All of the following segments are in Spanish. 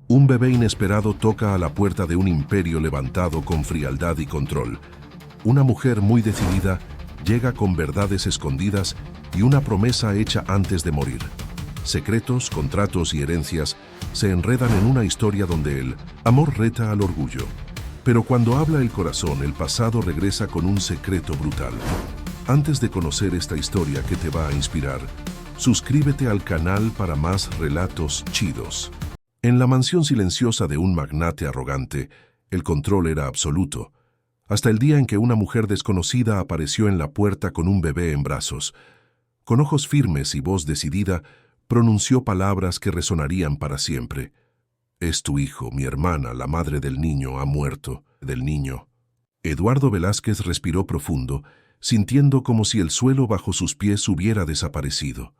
Un bebé inesperado toca a la puerta de un imperio levantado con frialdad y control. Una mujer muy decidida llega con verdades escondidas y una promesa hecha antes de morir. Secretos, contratos y herencias se enredan en una historia donde el amor reta al orgullo. Pero cuando habla el corazón, el pasado regresa con un secreto brutal. Antes de conocer esta historia que te va a inspirar, suscríbete al canal para más relatos chidos. En la mansión silenciosa de un magnate arrogante, el control era absoluto, hasta el día en que una mujer desconocida apareció en la puerta con un bebé en brazos. Con ojos firmes y voz decidida, pronunció palabras que resonarían para siempre. «Es tu hijo, mi hermana, la madre del niño, ha muerto, del niño». Eduardo Velázquez respiró profundo, sintiendo como si el suelo bajo sus pies hubiera desaparecido.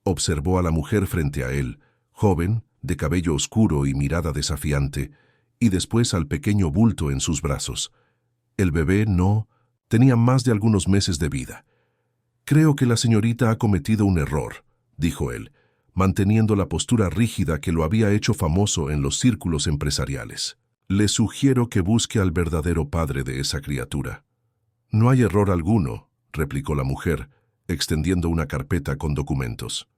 Observó a la mujer frente a él, joven, de cabello oscuro y mirada desafiante, y después al pequeño bulto en sus brazos. El bebé tenía más de algunos meses de vida. «Creo que la señorita ha cometido un error», dijo él, manteniendo la postura rígida que lo había hecho famoso en los círculos empresariales. «Le sugiero que busque al verdadero padre de esa criatura». «No hay error alguno», replicó la mujer, extendiendo una carpeta con documentos.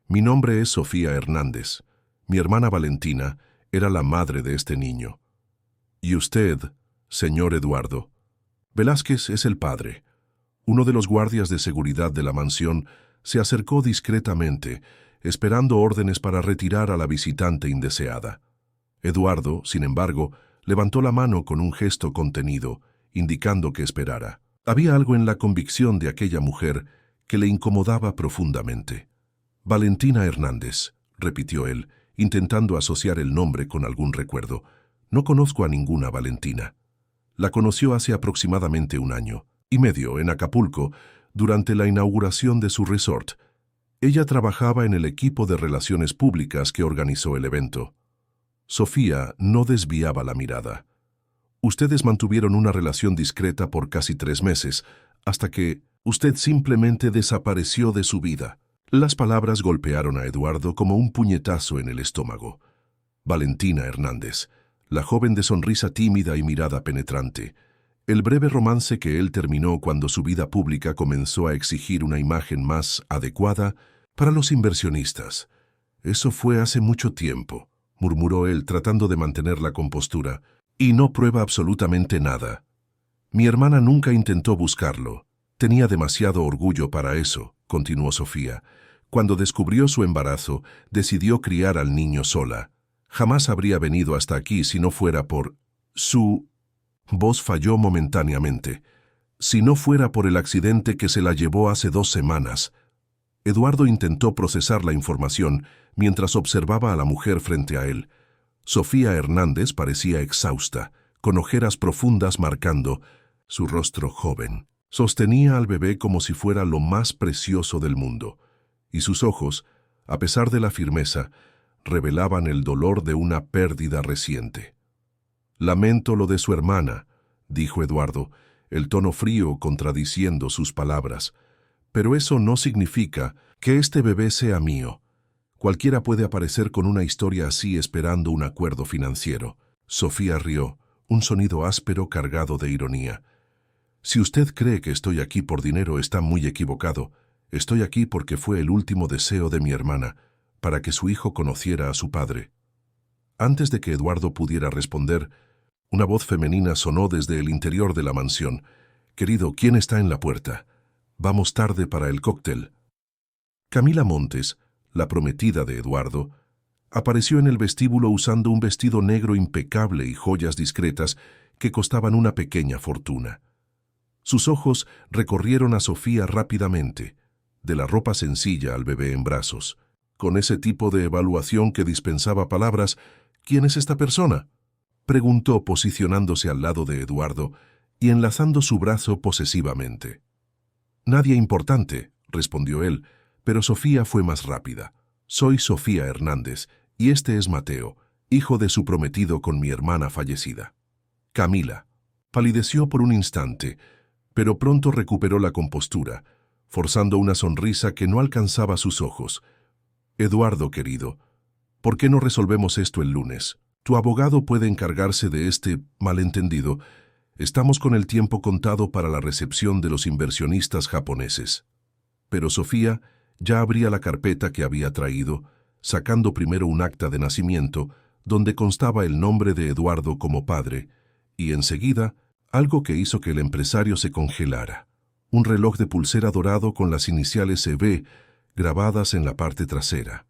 «Mi nombre es Sofía Hernández. Mi hermana Valentina era la madre de este niño. Y usted, señor Eduardo, Velázquez es el padre». Uno de los guardias de seguridad de la mansión se acercó discretamente, esperando órdenes para retirar a la visitante indeseada. Eduardo, sin embargo, levantó la mano con un gesto contenido, indicando que esperara. Había algo en la convicción de aquella mujer que le incomodaba profundamente. «Valentina Hernández», repitió él, intentando asociar el nombre con algún recuerdo. «No conozco a ninguna Valentina». La conoció hace aproximadamente 1 año y medio en Acapulco, durante la inauguración de su resort. Ella trabajaba en el equipo de relaciones públicas que organizó el evento. Sofía no desviaba la mirada. «Ustedes mantuvieron una relación discreta por casi 3 meses, hasta que usted simplemente desapareció de su vida». Las palabras golpearon a Eduardo como un puñetazo en el estómago. Valentina Hernández, la joven de sonrisa tímida y mirada penetrante. El breve romance que él terminó cuando su vida pública comenzó a exigir una imagen más adecuada para los inversionistas. «Eso fue hace mucho tiempo», murmuró él tratando de mantener la compostura, «y no prueba absolutamente nada. Mi hermana nunca intentó buscarlo. Tenía demasiado orgullo para eso», continuó Sofía. «Cuando descubrió su embarazo, decidió criar al niño sola. Jamás habría venido hasta aquí si no fuera por su...» Voz falló momentáneamente. «Si no fuera por el accidente que se la llevó hace 2 semanas». Eduardo intentó procesar la información mientras observaba a la mujer frente a él. Sofía Hernández parecía exhausta, con ojeras profundas marcando su rostro joven. Sostenía al bebé como si fuera lo más precioso del mundo, y sus ojos, a pesar de la firmeza, revelaban el dolor de una pérdida reciente. «Lamento lo de su hermana», dijo Eduardo, el tono frío contradiciendo sus palabras. «Pero eso no significa que este bebé sea mío. Cualquiera puede aparecer con una historia así esperando un acuerdo financiero». Sofía rió, un sonido áspero cargado de ironía. «Si usted cree que estoy aquí por dinero, está muy equivocado. Estoy aquí porque fue el último deseo de mi hermana, para que su hijo conociera a su padre». Antes de que Eduardo pudiera responder, una voz femenina sonó desde el interior de la mansión. «Querido, ¿quién está en la puerta? Vamos tarde para el cóctel». Camila Montes, la prometida de Eduardo, apareció en el vestíbulo usando un vestido negro impecable y joyas discretas que costaban una pequeña fortuna. Sus ojos recorrieron a Sofía rápidamente, de la ropa sencilla al bebé en brazos. Con ese tipo de evaluación que dispensaba palabras, «¿Quién es esta persona?», preguntó posicionándose al lado de Eduardo y enlazando su brazo posesivamente. «Nadie importante», respondió él, pero Sofía fue más rápida. «Soy Sofía Hernández, y este es Mateo, hijo de su prometido con mi hermana fallecida». Camila palideció por un instante, pero pronto recuperó la compostura, forzando una sonrisa que no alcanzaba sus ojos. «Eduardo, querido, ¿Por qué no resolvemos esto el lunes? Tu abogado puede encargarse de este malentendido. Estamos con el tiempo contado para la recepción de los inversionistas japoneses. Pero Sofía ya abría la carpeta que había traído, sacando primero un acta de nacimiento donde constaba el nombre de Eduardo como padre, y enseguida algo que hizo que el empresario se congelara. Un reloj de pulsera dorado con las iniciales EB grabadas en la parte trasera.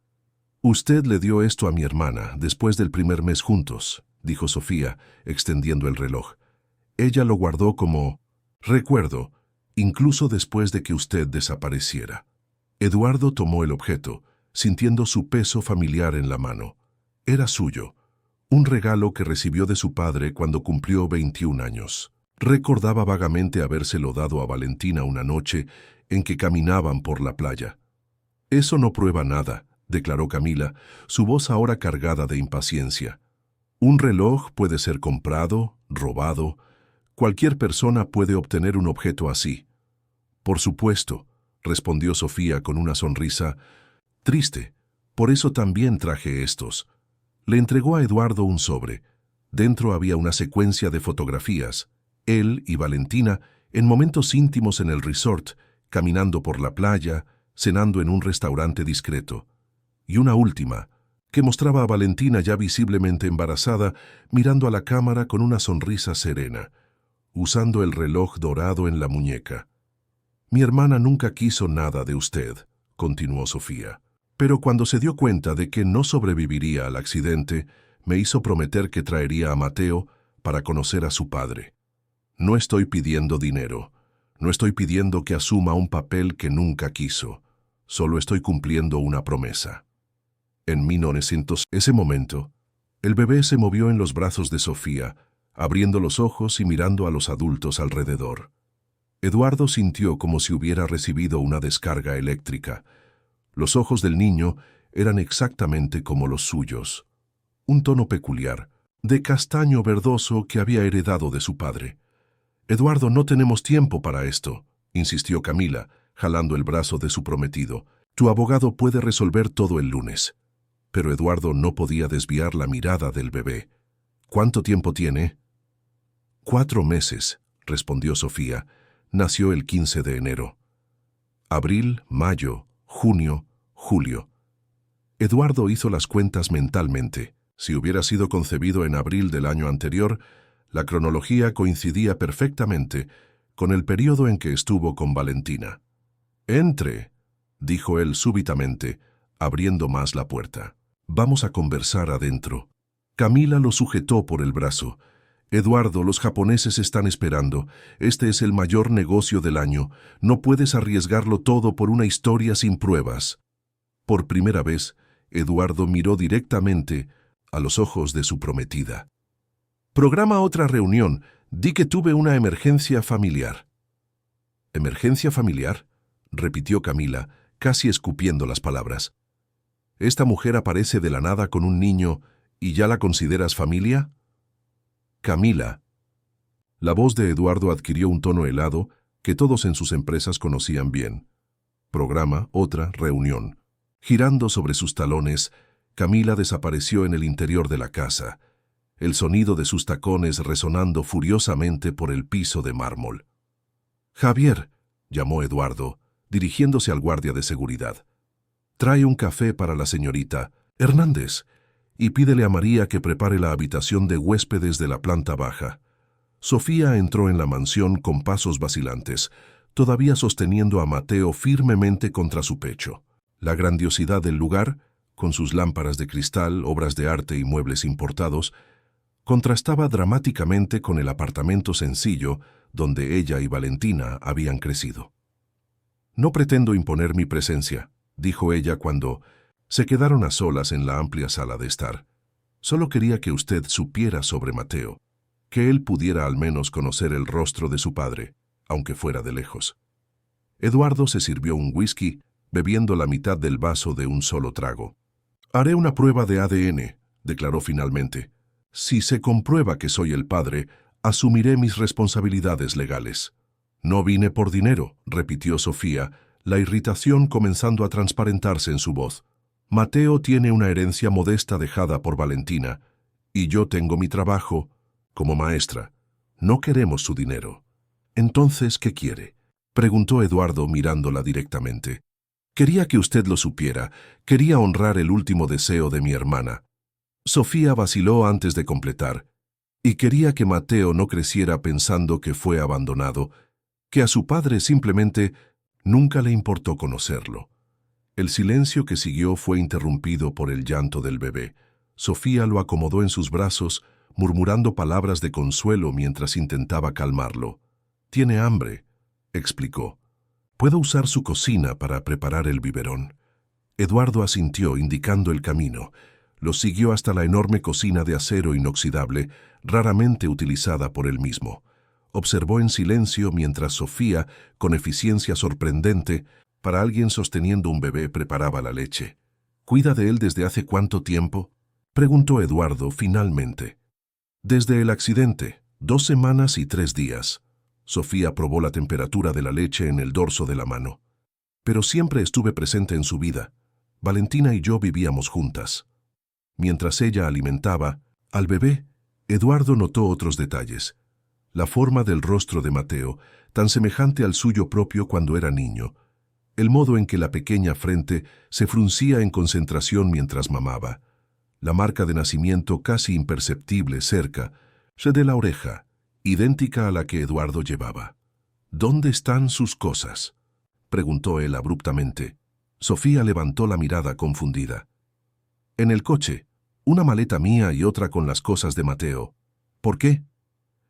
«Usted le dio esto a mi hermana después del primer mes juntos», dijo Sofía, extendiendo el reloj. «Ella lo guardó como recuerdo, incluso después de que usted desapareciera». Eduardo tomó el objeto, sintiendo su peso familiar en la mano. Era suyo, un regalo que recibió de su padre cuando cumplió 21 años. Recordaba vagamente habérselo dado a Valentina una noche en que caminaban por la playa. «Eso no prueba nada», declaró Camila, su voz ahora cargada de impaciencia. «Un reloj puede ser comprado, robado. Cualquier persona puede obtener un objeto así». «Por supuesto», respondió Sofía con una sonrisa triste. «Por eso también traje estos». Le entregó a Eduardo un sobre. Dentro había una secuencia de fotografías. Él y Valentina en momentos íntimos en el resort, caminando por la playa, cenando en un restaurante discreto. Y una última, que mostraba a Valentina ya visiblemente embarazada, mirando a la cámara con una sonrisa serena, usando el reloj dorado en la muñeca. «Mi hermana nunca quiso nada de usted», continuó Sofía. «Pero cuando se dio cuenta de que no sobreviviría al accidente, me hizo prometer que traería a Mateo para conocer a su padre. No estoy pidiendo dinero, no estoy pidiendo que asuma un papel que nunca quiso, solo estoy cumpliendo una promesa». En 1900, ese momento, el bebé se movió en los brazos de Sofía, abriendo los ojos y mirando a los adultos alrededor. Eduardo sintió como si hubiera recibido una descarga eléctrica. Los ojos del niño eran exactamente como los suyos. Un tono peculiar, de castaño verdoso que había heredado de su padre. «Eduardo, no tenemos tiempo para esto», insistió Camila, jalando el brazo de su prometido. «Tu abogado puede resolver todo el lunes». Pero Eduardo no podía desviar la mirada del bebé. «¿Cuánto tiempo tiene?» 4 meses, respondió Sofía. Nació el 15 de enero. Abril, mayo, junio, julio. Eduardo hizo las cuentas mentalmente. Si hubiera sido concebido en abril del año anterior, la cronología coincidía perfectamente con el periodo en que estuvo con Valentina. «Entre», dijo él súbitamente, abriendo más la puerta. «Vamos a conversar adentro». Camila lo sujetó por el brazo. «Eduardo, los japoneses están esperando. Este es el mayor negocio del año. No puedes arriesgarlo todo por una historia sin pruebas». Por primera vez, Eduardo miró directamente a los ojos de su prometida. «Programa otra reunión. Di que tuve una emergencia familiar». «¿Emergencia familiar?», repitió Camila, casi escupiendo las palabras. «¿Esta mujer aparece de la nada con un niño y ya la consideras familia?» «Camila». La voz de Eduardo adquirió un tono helado que todos en sus empresas conocían bien. Programa otra reunión. Girando sobre sus talones, Camila desapareció en el interior de la casa, el sonido de sus tacones resonando furiosamente por el piso de mármol. «Javier», llamó Eduardo, dirigiéndose al guardia de seguridad. «Trae un café para la señorita Hernández y pídele a María que prepare la habitación de huéspedes de la planta baja». Sofía entró en la mansión con pasos vacilantes, todavía sosteniendo a Mateo firmemente contra su pecho. La grandiosidad del lugar, con sus lámparas de cristal, obras de arte y muebles importados, contrastaba dramáticamente con el apartamento sencillo donde ella y Valentina habían crecido. «No pretendo imponer mi presencia», dijo ella cuando se quedaron a solas en la amplia sala de estar. «Solo quería que usted supiera sobre Mateo, que él pudiera al menos conocer el rostro de su padre, aunque fuera de lejos». Eduardo se sirvió un whisky, bebiendo la mitad del vaso de un solo trago. «Haré una prueba de ADN», declaró finalmente. «Si se comprueba que soy el padre, asumiré mis responsabilidades legales». «No vine por dinero», repitió Sofía, la irritación comenzando a transparentarse en su voz. Mateo tiene una herencia modesta dejada por Valentina, y yo tengo mi trabajo como maestra. No queremos su dinero. Entonces, ¿qué quiere?, preguntó Eduardo mirándola directamente. Quería que usted lo supiera. Quería honrar el último deseo de mi hermana. Sofía vaciló antes de completar. Y quería que Mateo no creciera pensando que fue abandonado, que a su padre simplemente nunca le importó conocerlo. El silencio que siguió fue interrumpido por el llanto del bebé. Sofía lo acomodó en sus brazos, murmurando palabras de consuelo mientras intentaba calmarlo. «Tiene hambre», explicó. «Puedo usar su cocina para preparar el biberón». Eduardo asintió, indicando el camino. Lo siguió hasta la enorme cocina de acero inoxidable, raramente utilizada por él mismo. Observó en silencio mientras Sofía, con eficiencia sorprendente, para alguien sosteniendo un bebé, preparaba la leche. «¿Cuida de él desde hace cuánto tiempo?», preguntó Eduardo finalmente. «Desde el accidente, 2 semanas y 3 días». Sofía probó la temperatura de la leche en el dorso de la mano. «Pero siempre estuve presente en su vida. Valentina y yo vivíamos juntas». Mientras ella alimentaba al bebé, Eduardo notó otros detalles. La forma del rostro de Mateo, tan semejante al suyo propio cuando era niño. El modo en que la pequeña frente se fruncía en concentración mientras mamaba. La marca de nacimiento casi imperceptible cerca, de la oreja, idéntica a la que Eduardo llevaba. «¿Dónde están sus cosas?», preguntó él abruptamente. Sofía levantó la mirada confundida. «En el coche, una maleta mía y otra con las cosas de Mateo». «¿Por qué?».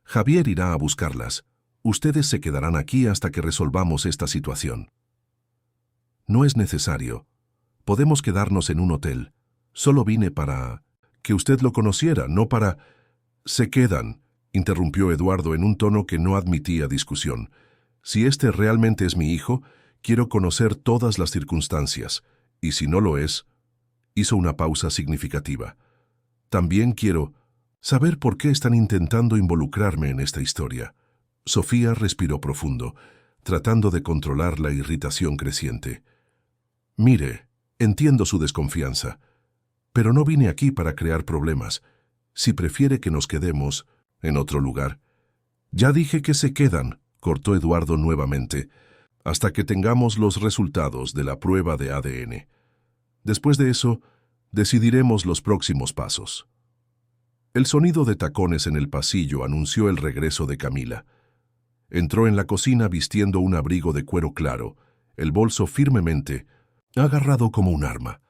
«Javier irá a buscarlas. Ustedes se quedarán aquí hasta que resolvamos esta situación». «No es necesario. Podemos quedarnos en un hotel. Solo vine para que usted lo conociera, no para...». «Se quedan», interrumpió Eduardo en un tono que no admitía discusión. «Si este realmente es mi hijo, quiero conocer todas las circunstancias, y si no lo es...». Hizo una pausa significativa. «También quiero saber por qué están intentando involucrarme en esta historia». Sofía respiró profundo, tratando de controlar la irritación creciente. «Mire, entiendo su desconfianza, pero no vine aquí para crear problemas. Si prefiere que nos quedemos en otro lugar». «Ya dije que se quedan», cortó Eduardo nuevamente, «hasta que tengamos los resultados de la prueba de ADN. Después de eso, decidiremos los próximos pasos». El sonido de tacones en el pasillo anunció el regreso de Camila. Entró en la cocina vistiendo un abrigo de cuero claro, el bolso firmemente agarrado como un arma.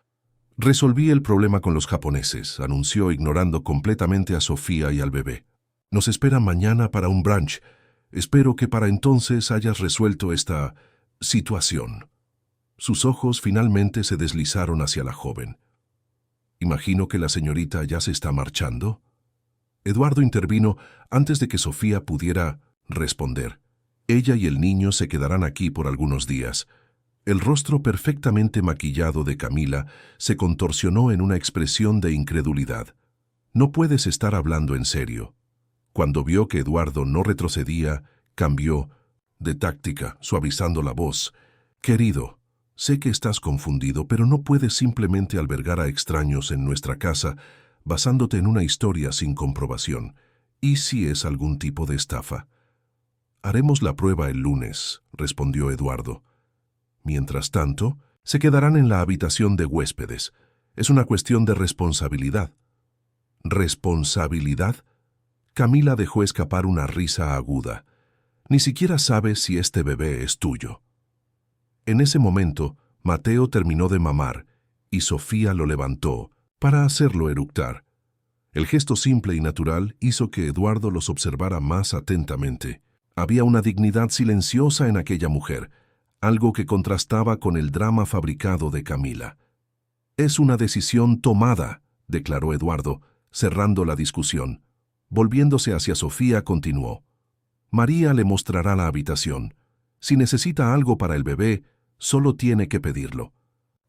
«Resolví el problema con los japoneses», anunció ignorando completamente a Sofía y al bebé. «Nos esperan mañana para un brunch. Espero que para entonces hayas resuelto esta situación». Sus ojos finalmente se deslizaron hacia la joven. «Imagino que la señorita ya se está marchando». Eduardo intervino antes de que Sofía pudiera responder. «Ella y el niño se quedarán aquí por algunos días». El rostro perfectamente maquillado de Camila se contorsionó en una expresión de incredulidad. «No puedes estar hablando en serio». Cuando vio que Eduardo no retrocedía, cambió de táctica, suavizando la voz. «Querido, sé que estás confundido, pero no puedes simplemente albergar a extraños en nuestra casa basándote en una historia sin comprobación. ¿Y si es algún tipo de estafa?». «Haremos la prueba el lunes», respondió Eduardo. «Mientras tanto, se quedarán en la habitación de huéspedes. Es una cuestión de responsabilidad». «¿Responsabilidad?». Camila dejó escapar una risa aguda. «Ni siquiera sabes si este bebé es tuyo». En ese momento, Mateo terminó de mamar y Sofía lo levantó para hacerlo eructar. El gesto simple y natural hizo que Eduardo los observara más atentamente. Había una dignidad silenciosa en aquella mujer, algo que contrastaba con el drama fabricado de Camila. «Es una decisión tomada», declaró Eduardo, cerrando la discusión. Volviéndose hacia Sofía, continuó. «María le mostrará la habitación. Si necesita algo para el bebé, solo tiene que pedirlo».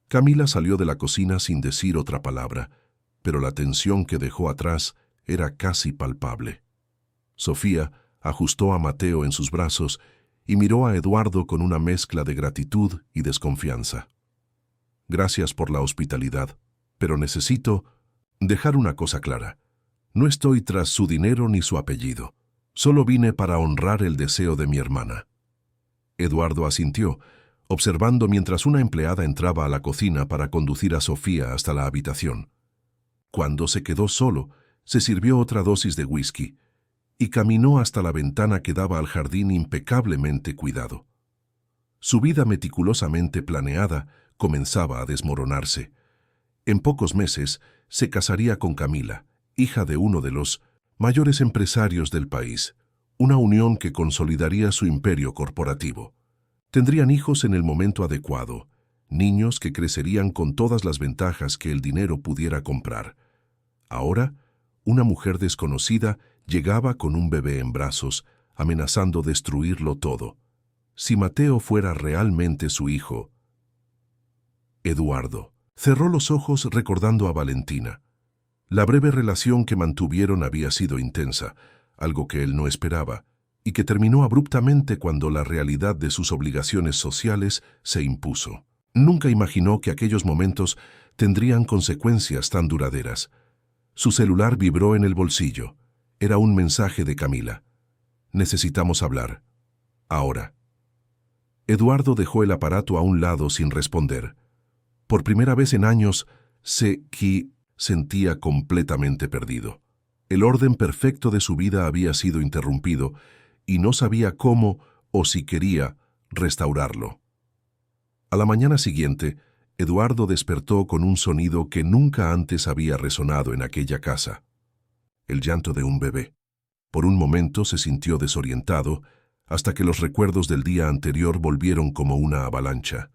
Camila salió de la cocina sin decir otra palabra, pero la tensión que dejó atrás era casi palpable. Sofía ajustó a Mateo en sus brazos y miró a Eduardo con una mezcla de gratitud y desconfianza. Gracias por la hospitalidad, pero necesito dejar una cosa clara. No estoy tras su dinero ni su apellido. Solo vine para honrar el deseo de mi hermana». Eduardo asintió, observando mientras una empleada entraba a la cocina para conducir a Sofía hasta la habitación. Cuando se quedó solo, se sirvió otra dosis de whisky y caminó hasta la ventana que daba al jardín impecablemente cuidado. Su vida meticulosamente planeada comenzaba a desmoronarse. En pocos meses se casaría con Camila, hija de uno de los mayores empresarios del país, una unión que consolidaría su imperio corporativo. Tendrían hijos en el momento adecuado, niños que crecerían con todas las ventajas que el dinero pudiera comprar. Ahora, una mujer desconocida llegaba con un bebé en brazos, amenazando destruirlo todo. Si Mateo fuera realmente su hijo. Eduardo cerró los ojos recordando a Valentina. La breve relación que mantuvieron había sido intensa, algo que él no esperaba, y que terminó abruptamente cuando la realidad de sus obligaciones sociales se impuso. Nunca imaginó que aquellos momentos tendrían consecuencias tan duraderas. Su celular vibró en el bolsillo. Era un mensaje de Camila. «Necesitamos hablar. Ahora». Eduardo dejó el aparato a un lado sin responder. Por primera vez en años, se sentía completamente perdido. El orden perfecto de su vida había sido interrumpido y no sabía cómo o si quería restaurarlo. A la mañana siguiente, Eduardo despertó con un sonido que nunca antes había resonado en aquella casa. El llanto de un bebé. Por un momento se sintió desorientado, hasta que los recuerdos del día anterior volvieron como una avalancha.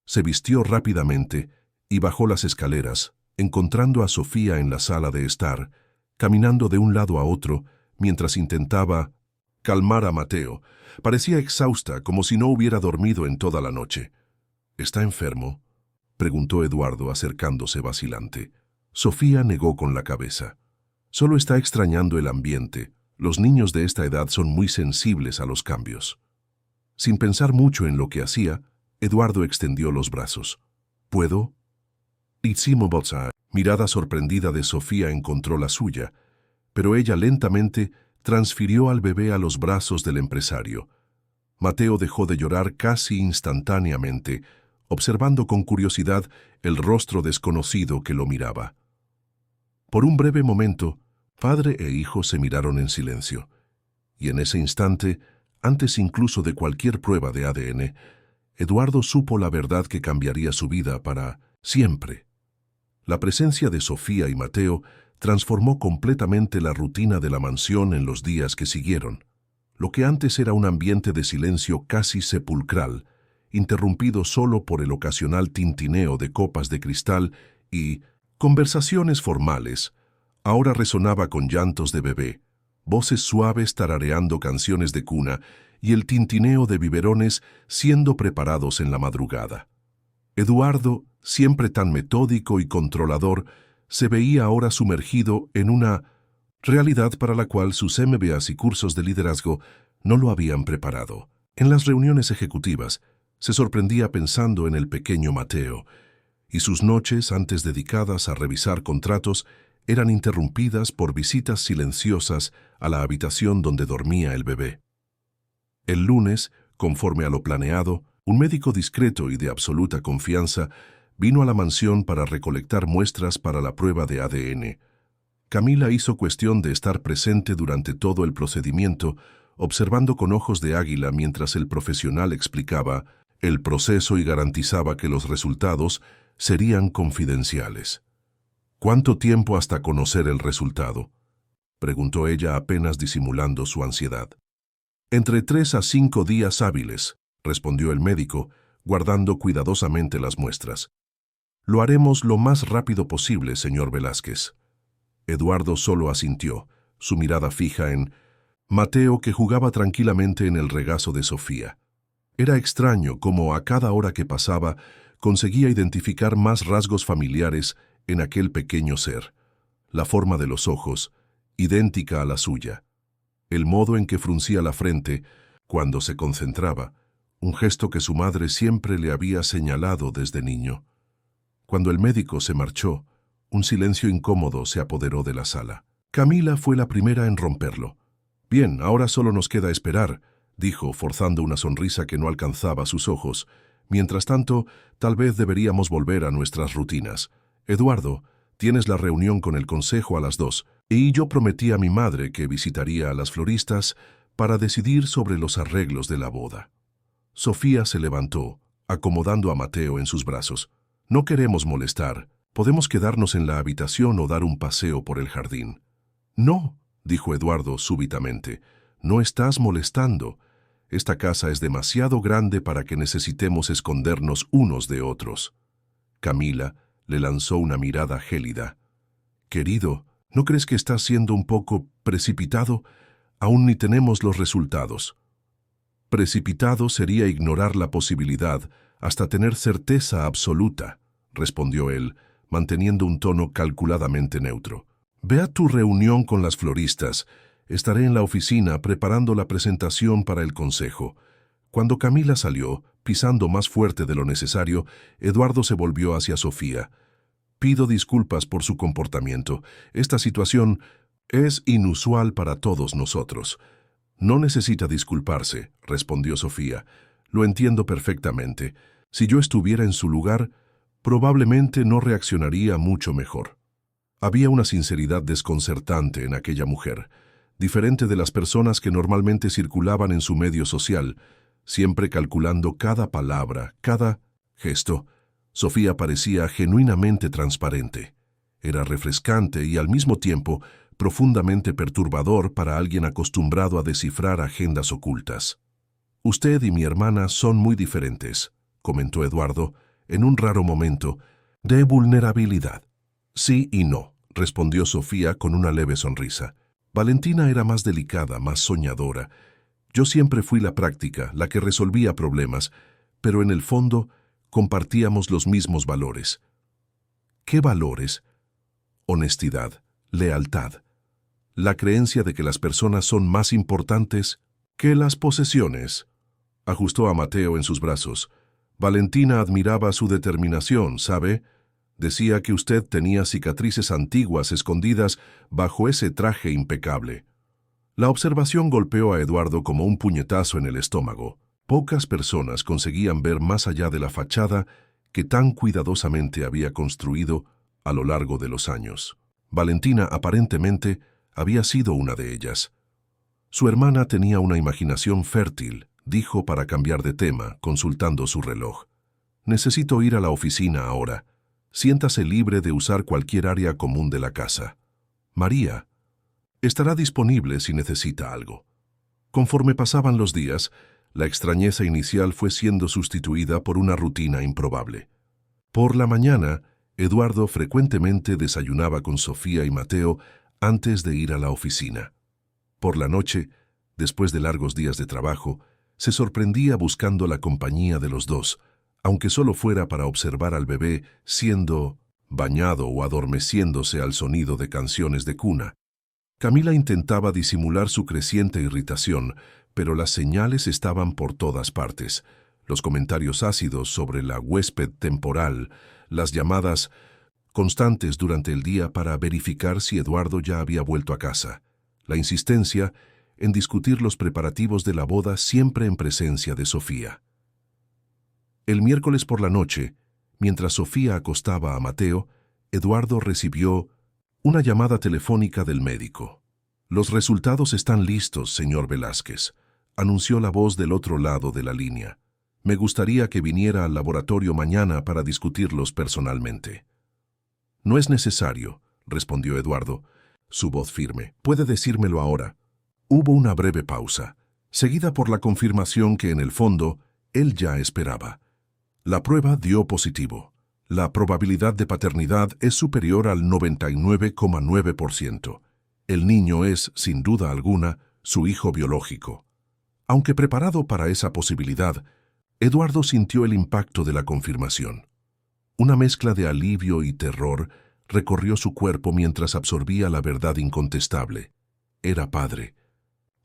Se vistió rápidamente y bajó las escaleras, encontrando a Sofía en la sala de estar, caminando de un lado a otro, mientras intentaba calmar a Mateo. Parecía exhausta, como si no hubiera dormido en toda la noche. «¿Está enfermo?», preguntó Eduardo acercándose vacilante. Sofía negó con la cabeza. «Solo está extrañando el ambiente. Los niños de esta edad son muy sensibles a los cambios». Sin pensar mucho en lo que hacía, Eduardo extendió los brazos. «¿Puedo?». Mirada sorprendida de Sofía encontró la suya, pero ella lentamente transfirió al bebé a los brazos del empresario. Mateo dejó de llorar casi instantáneamente, observando con curiosidad el rostro desconocido que lo miraba. Por un breve momento, padre e hijo se miraron en silencio, y en ese instante, antes incluso de cualquier prueba de ADN, Eduardo supo la verdad que cambiaría su vida para siempre. La presencia de Sofía y Mateo transformó completamente la rutina de la mansión en los días que siguieron. Lo que antes era un ambiente de silencio casi sepulcral, interrumpido solo por el ocasional tintineo de copas de cristal y conversaciones formales, ahora resonaba con llantos de bebé, voces suaves tarareando canciones de cuna y el tintineo de biberones siendo preparados en la madrugada. Eduardo, siempre tan metódico y controlador, se veía ahora sumergido en una realidad para la cual sus MBAs y cursos de liderazgo no lo habían preparado. En las reuniones ejecutivas, se sorprendía pensando en el pequeño Mateo, y sus noches antes dedicadas a revisar contratos eran interrumpidas por visitas silenciosas a la habitación donde dormía el bebé. El lunes, conforme a lo planeado, un médico discreto y de absoluta confianza vino a la mansión para recolectar muestras para la prueba de ADN. Camila hizo cuestión de estar presente durante todo el procedimiento, observando con ojos de águila mientras el profesional explicaba el proceso y garantizaba que los resultados serían confidenciales. «¿Cuánto tiempo hasta conocer el resultado?», preguntó ella apenas disimulando su ansiedad. «Entre 3 a 5 días hábiles», respondió el médico, guardando cuidadosamente las muestras. «Lo haremos lo más rápido posible, señor Velázquez». Eduardo solo asintió, su mirada fija en Mateo, que jugaba tranquilamente en el regazo de Sofía. Era extraño cómo a cada hora que pasaba conseguía identificar más rasgos familiares en aquel pequeño ser. La forma de los ojos, idéntica a la suya. El modo en que fruncía la frente cuando se concentraba, un gesto que su madre siempre le había señalado desde niño. Cuando el médico se marchó, un silencio incómodo se apoderó de la sala. Camila fue la primera en romperlo. «Bien, ahora solo nos queda esperar», dijo, forzando una sonrisa que no alcanzaba sus ojos. «Mientras tanto, tal vez deberíamos volver a nuestras rutinas. Eduardo, tienes la reunión con el consejo a las 2, y yo prometí a mi madre que visitaría a las floristas para decidir sobre los arreglos de la boda». Sofía se levantó, acomodando a Mateo en sus brazos. «No queremos molestar. Podemos quedarnos en la habitación o dar un paseo por el jardín». «No», dijo Eduardo súbitamente, «no estás molestando. Esta casa es demasiado grande para que necesitemos escondernos unos de otros». Camila le lanzó una mirada gélida. «Querido, ¿no crees que estás siendo un poco precipitado? Aún ni tenemos los resultados». «Precipitado sería ignorar la posibilidad hasta tener certeza absoluta», respondió él, manteniendo un tono calculadamente neutro. «Ve a tu reunión con las floristas. Estaré en la oficina preparando la presentación para el consejo». Cuando Camila salió, pisando más fuerte de lo necesario, Eduardo se volvió hacia Sofía. «Pido disculpas por su comportamiento. Esta situación es inusual para todos nosotros». «No necesita disculparse», respondió Sofía. «Lo entiendo perfectamente. Si yo estuviera en su lugar, probablemente no reaccionaría mucho mejor». Había una sinceridad desconcertante en aquella mujer, diferente de las personas que normalmente circulaban en su medio social, siempre calculando cada palabra, cada gesto. Sofía parecía genuinamente transparente. Era refrescante y al mismo tiempo profundamente perturbador para alguien acostumbrado a descifrar agendas ocultas. «Usted y mi hermana son muy diferentes», comentó Eduardo, en un raro momento de vulnerabilidad. «Sí y no», respondió Sofía con una leve sonrisa. «Valentina era más delicada, más soñadora. Yo siempre fui la práctica, la que resolvía problemas, pero en el fondo compartíamos los mismos valores». «¿Qué valores?» «Honestidad, lealtad, la creencia de que las personas son más importantes que las posesiones». Ajustó a Mateo en sus brazos. «Valentina admiraba su determinación, ¿sabe? Decía que usted tenía cicatrices antiguas escondidas bajo ese traje impecable». La observación golpeó a Eduardo como un puñetazo en el estómago. Pocas personas conseguían ver más allá de la fachada que tan cuidadosamente había construido a lo largo de los años. Valentina, aparentemente, había sido una de ellas. Su hermana tenía una imaginación fértil, dijo para cambiar de tema, consultando su reloj. «Necesito ir a la oficina ahora. Siéntase libre de usar cualquier área común de la casa. María estará disponible si necesita algo». Conforme pasaban los días, la extrañeza inicial fue siendo sustituida por una rutina improbable. Por la mañana, Eduardo frecuentemente desayunaba con Sofía y Mateo antes de ir a la oficina. Por la noche, después de largos días de trabajo, se sorprendía buscando la compañía de los dos, aunque solo fuera para observar al bebé siendo bañado o adormeciéndose al sonido de canciones de cuna. Camila intentaba disimular su creciente irritación, pero las señales estaban por todas partes. Los comentarios ácidos sobre la huésped temporal, las llamadas constantes durante el día para verificar si Eduardo ya había vuelto a casa, la insistencia en discutir los preparativos de la boda siempre en presencia de Sofía. El miércoles por la noche, mientras Sofía acostaba a Mateo, Eduardo recibió una llamada telefónica del médico. «Los resultados están listos, señor Velázquez», anunció la voz del otro lado de la línea. «Me gustaría que viniera al laboratorio mañana para discutirlos personalmente». «No es necesario», respondió Eduardo, su voz firme. «Puede decírmelo ahora». Hubo una breve pausa, seguida por la confirmación que en el fondo él ya esperaba. La prueba dio positivo. La probabilidad de paternidad es superior al 99,9%. El niño es, sin duda alguna, su hijo biológico. Aunque preparado para esa posibilidad, Eduardo sintió el impacto de la confirmación. Una mezcla de alivio y terror recorrió su cuerpo mientras absorbía la verdad incontestable. Era padre.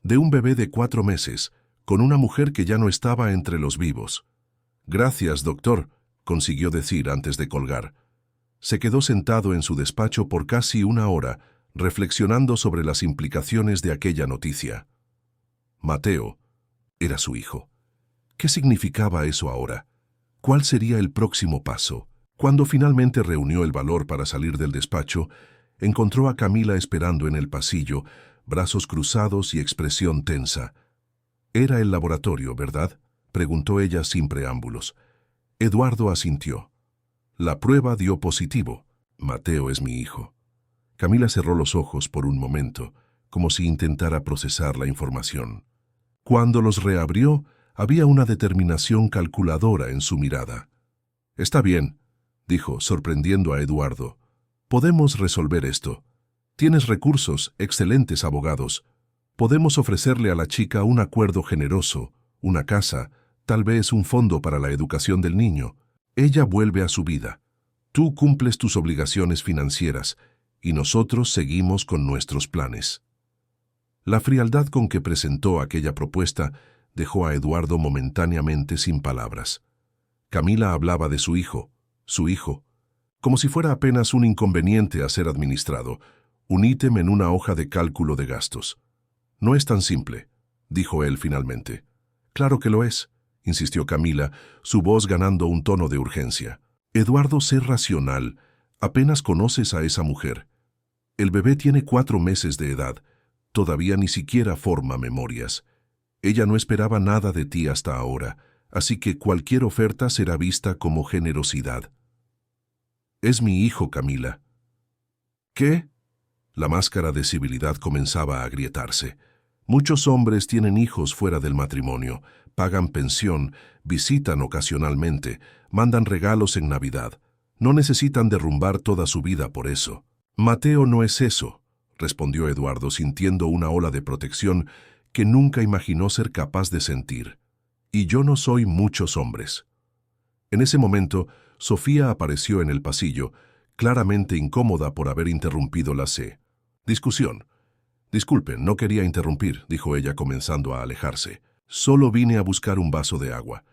De un bebé de 4 meses, con una mujer que ya no estaba entre los vivos. «Gracias, doctor», consiguió decir antes de colgar. Se quedó sentado en su despacho por casi una hora, reflexionando sobre las implicaciones de aquella noticia. Mateo era su hijo. ¿Qué significaba eso ahora? ¿Cuál sería el próximo paso? Cuando finalmente reunió el valor para salir del despacho, encontró a Camila esperando en el pasillo, brazos cruzados y expresión tensa. «Era el laboratorio, ¿verdad?», preguntó ella sin preámbulos. Eduardo asintió. «La prueba dio positivo. Mateo es mi hijo». Camila cerró los ojos por un momento, como si intentara procesar la información. Cuando los reabrió, había una determinación calculadora en su mirada. «Está bien», dijo, sorprendiendo a Eduardo. «Podemos resolver esto. Tienes recursos, excelentes abogados. Podemos ofrecerle a la chica un acuerdo generoso, una casa, tal vez un fondo para la educación del niño. Ella vuelve a su vida. Tú cumples tus obligaciones financieras y nosotros seguimos con nuestros planes». La frialdad con que presentó aquella propuesta dejó a Eduardo momentáneamente sin palabras. Camila hablaba de su hijo, como si fuera apenas un inconveniente a ser administrado, un ítem en una hoja de cálculo de gastos. «No es tan simple», dijo él finalmente. «Claro que lo es», insistió Camila, su voz ganando un tono de urgencia. «Eduardo, sé racional. Apenas conoces a esa mujer. El bebé tiene 4 meses de edad. Todavía ni siquiera forma memorias. Ella no esperaba nada de ti hasta ahora, así que cualquier oferta será vista como generosidad». «Es mi hijo, Camila». «¿Qué?». La máscara de civilidad comenzaba a agrietarse. Muchos hombres tienen hijos fuera del matrimonio, pagan pensión, visitan ocasionalmente, mandan regalos en Navidad. No necesitan derrumbar toda su vida por eso. «Mateo no es eso», respondió Eduardo, sintiendo una ola de protección que nunca imaginó ser capaz de sentir. «Y yo no soy muchos hombres». En ese momento, Sofía apareció en el pasillo, claramente incómoda por haber interrumpido la discusión. «Disculpen, no quería interrumpir», dijo ella comenzando a alejarse. «Solo vine a buscar un vaso de agua».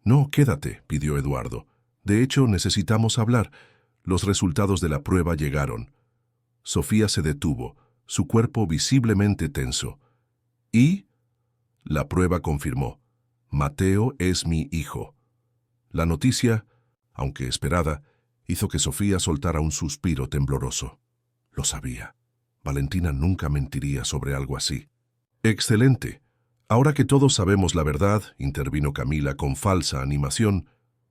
«No, quédate», pidió Eduardo. «De hecho, necesitamos hablar. Los resultados de la prueba llegaron». Sofía se detuvo, su cuerpo visiblemente tenso. «¿Y?». La prueba confirmó. Mateo es mi hijo. La noticia, aunque esperada, hizo que Sofía soltara un suspiro tembloroso. Lo sabía. Valentina nunca mentiría sobre algo así. «Excelente. Ahora que todos sabemos la verdad», intervino Camila con falsa animación,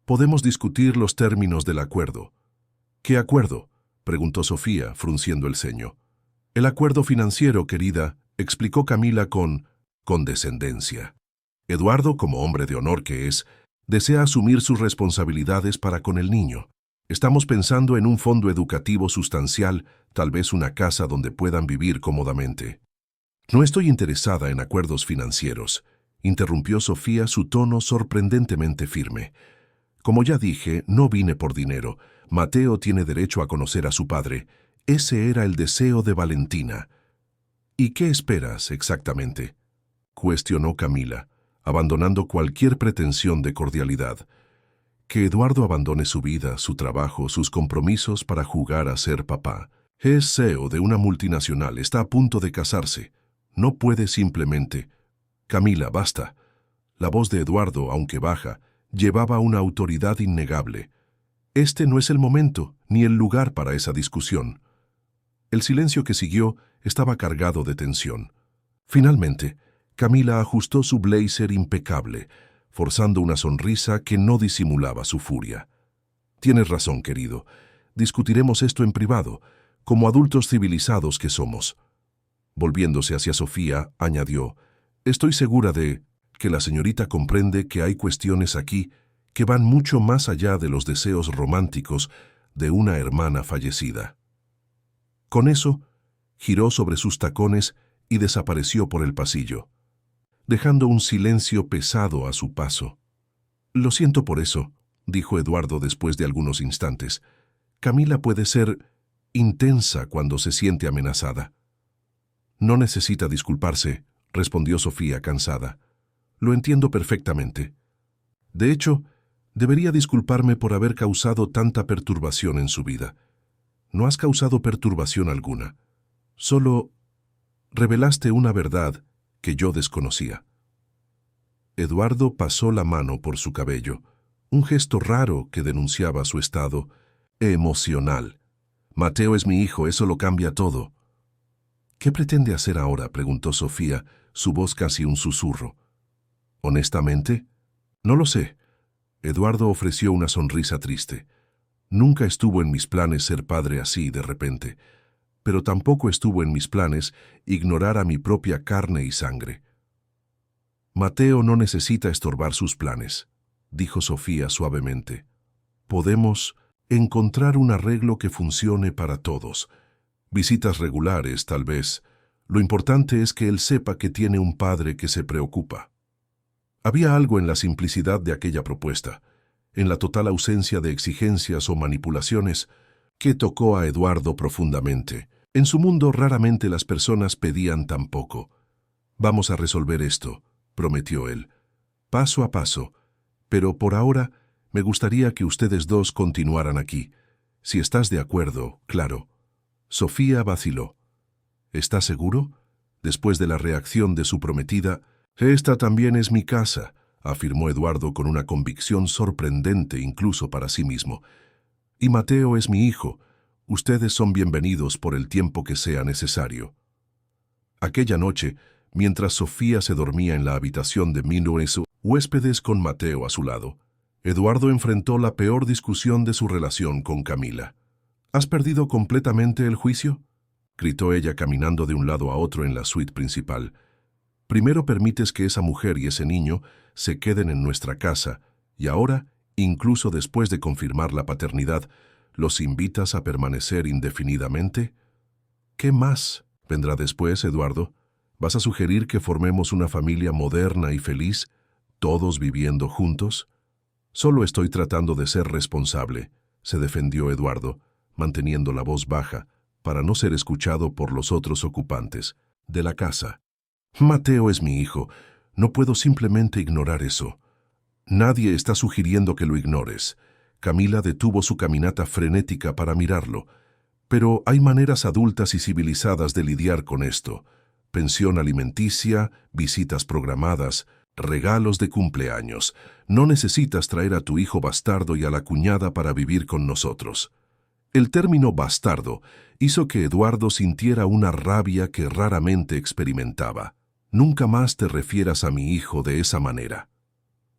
«podemos discutir los términos del acuerdo». «¿Qué acuerdo?», preguntó Sofía, frunciendo el ceño. «El acuerdo financiero, querida», explicó Camila con condescendencia. Eduardo, como hombre de honor que es, desea asumir sus responsabilidades para con el niño. Estamos pensando en un fondo educativo sustancial, tal vez una casa donde puedan vivir cómodamente. «No estoy interesada en acuerdos financieros», interrumpió Sofía, su tono sorprendentemente firme. «Como ya dije, no vine por dinero. Mateo tiene derecho a conocer a su padre. Ese era el deseo de Valentina». «¿Y qué esperas exactamente?», cuestionó Camila, abandonando cualquier pretensión de cordialidad. «Que Eduardo abandone su vida, su trabajo, sus compromisos para jugar a ser papá. Es CEO de una multinacional, está a punto de casarse. No puede simplemente...». «Camila, basta». La voz de Eduardo, aunque baja, llevaba una autoridad innegable. «Este no es el momento, ni el lugar para esa discusión». El silencio que siguió estaba cargado de tensión. Finalmente, Camila ajustó su blazer impecable, forzando una sonrisa que no disimulaba su furia. «Tienes razón, querido. Discutiremos esto en privado, como adultos civilizados que somos». Volviéndose hacia Sofía, añadió: «Estoy segura de que la señorita comprende que hay cuestiones aquí que van mucho más allá de los deseos románticos de una hermana fallecida». Con eso, giró sobre sus tacones y desapareció por el pasillo, dejando un silencio pesado a su paso. «Lo siento por eso», dijo Eduardo después de algunos instantes. «Camila puede ser intensa cuando se siente amenazada». «No necesita disculparse», respondió Sofía cansada. «Lo entiendo perfectamente. De hecho, Debería disculparme por haber causado tanta perturbación en su vida. No has causado perturbación alguna. Solo revelaste una verdad que yo desconocía. Eduardo pasó la mano por su cabello, un gesto raro que denunciaba su estado emocional. Mateo es mi hijo, eso lo cambia todo. ¿Qué pretende hacer ahora?, preguntó Sofía, su voz casi un susurro. Honestamente, no lo sé. Eduardo ofreció una sonrisa triste. Nunca estuvo en mis planes ser padre así de repente, pero tampoco estuvo en mis planes ignorar a mi propia carne y sangre. Mateo no necesita estorbar sus planes, dijo Sofía suavemente. Podemos encontrar un arreglo que funcione para todos. Visitas regulares, tal vez. Lo importante es que él sepa que tiene un padre que se preocupa. Había algo en la simplicidad de aquella propuesta, en la total ausencia de exigencias o manipulaciones, que tocó a Eduardo profundamente. En su mundo raramente las personas pedían tan poco. Vamos a resolver esto, prometió él, paso a paso, pero por ahora me gustaría que ustedes dos continuaran aquí. Si estás de acuerdo, claro. Sofía vaciló. ¿Está seguro? Después de la reacción de su prometida, «Esta también es mi casa», afirmó Eduardo con una convicción sorprendente incluso para sí mismo. «Y Mateo es mi hijo. Ustedes son bienvenidos por el tiempo que sea necesario». Aquella noche, mientras Sofía se dormía en la habitación de Minueso, huéspedes con Mateo a su lado, Eduardo enfrentó la peor discusión de su relación con Camila. «¿Has perdido completamente el juicio?», gritó ella caminando de un lado a otro en la suite principal. «Primero permites que esa mujer y ese niño se queden en nuestra casa, y ahora, incluso después de confirmar la paternidad, ¿los invitas a permanecer indefinidamente? ¿Qué más vendrá después, Eduardo? ¿Vas a sugerir que formemos una familia moderna y feliz, todos viviendo juntos?» «Solo estoy tratando de ser responsable», se defendió Eduardo, manteniendo la voz baja, para no ser escuchado por los otros ocupantes de la casa. «Mateo es mi hijo. No puedo simplemente ignorar eso». «Nadie está sugiriendo que lo ignores». Camila detuvo su caminata frenética para mirarlo. «Pero hay maneras adultas y civilizadas de lidiar con esto. Pensión alimenticia, visitas programadas, regalos de cumpleaños. No necesitas traer a tu hijo bastardo y a la cuñada para vivir con nosotros». El término bastardo hizo que Eduardo sintiera una rabia que raramente experimentaba. «Nunca más te refieras a mi hijo de esa manera».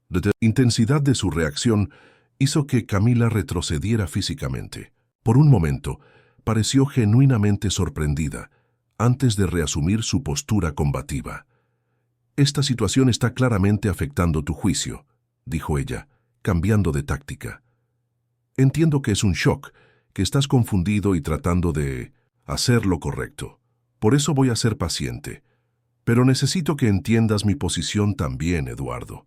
La intensidad de su reacción hizo que Camila retrocediera físicamente. Por un momento, pareció genuinamente sorprendida, antes de reasumir su postura combativa. «Esta situación está claramente afectando tu juicio», dijo ella, cambiando de táctica. «Entiendo que es un shock, que estás confundido y tratando de hacer lo correcto. Por eso voy a ser paciente. Pero necesito que entiendas mi posición también, Eduardo.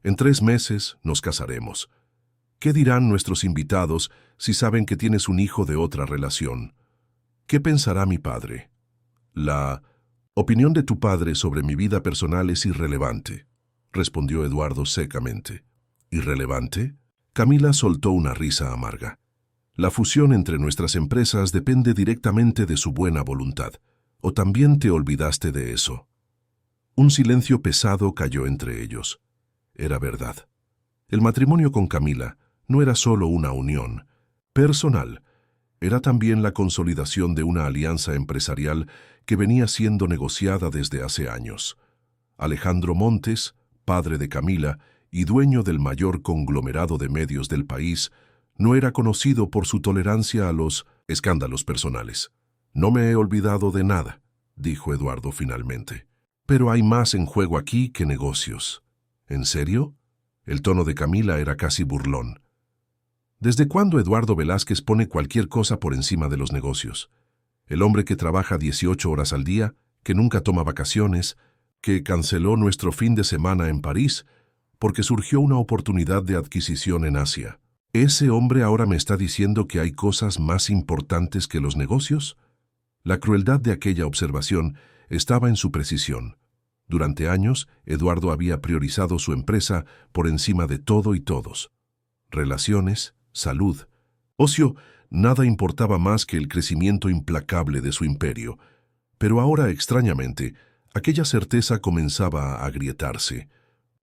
En 3 meses nos casaremos. ¿Qué dirán nuestros invitados si saben que tienes un hijo de otra relación? ¿Qué pensará mi padre? La opinión de tu padre sobre mi vida personal es irrelevante», respondió Eduardo secamente. «¿Irrelevante?». Camila soltó una risa amarga. «La fusión entre nuestras empresas depende directamente de su buena voluntad. ¿O también te olvidaste de eso?». Un silencio pesado cayó entre ellos. Era verdad. El matrimonio con Camila no era solo una unión personal, era también la consolidación de una alianza empresarial que venía siendo negociada desde hace años. Alejandro Montes, padre de Camila y dueño del mayor conglomerado de medios del país, no era conocido por su tolerancia a los escándalos personales. «No me he olvidado de nada», dijo Eduardo finalmente. «Pero hay más en juego aquí que negocios». «¿En serio?». El tono de Camila era casi burlón. «¿Desde cuándo Eduardo Velázquez pone cualquier cosa por encima de los negocios? El hombre que trabaja 18 horas al día, que nunca toma vacaciones, que canceló nuestro fin de semana en París porque surgió una oportunidad de adquisición en Asia. ¿Ese hombre ahora me está diciendo que hay cosas más importantes que los negocios?». La crueldad de aquella observación estaba en su precisión. Durante años, Eduardo había priorizado su empresa por encima de todo y todos. relaciones, salud. Ocio, nada importaba más que el crecimiento implacable de su imperio. Pero ahora, extrañamente, aquella certeza comenzaba a agrietarse.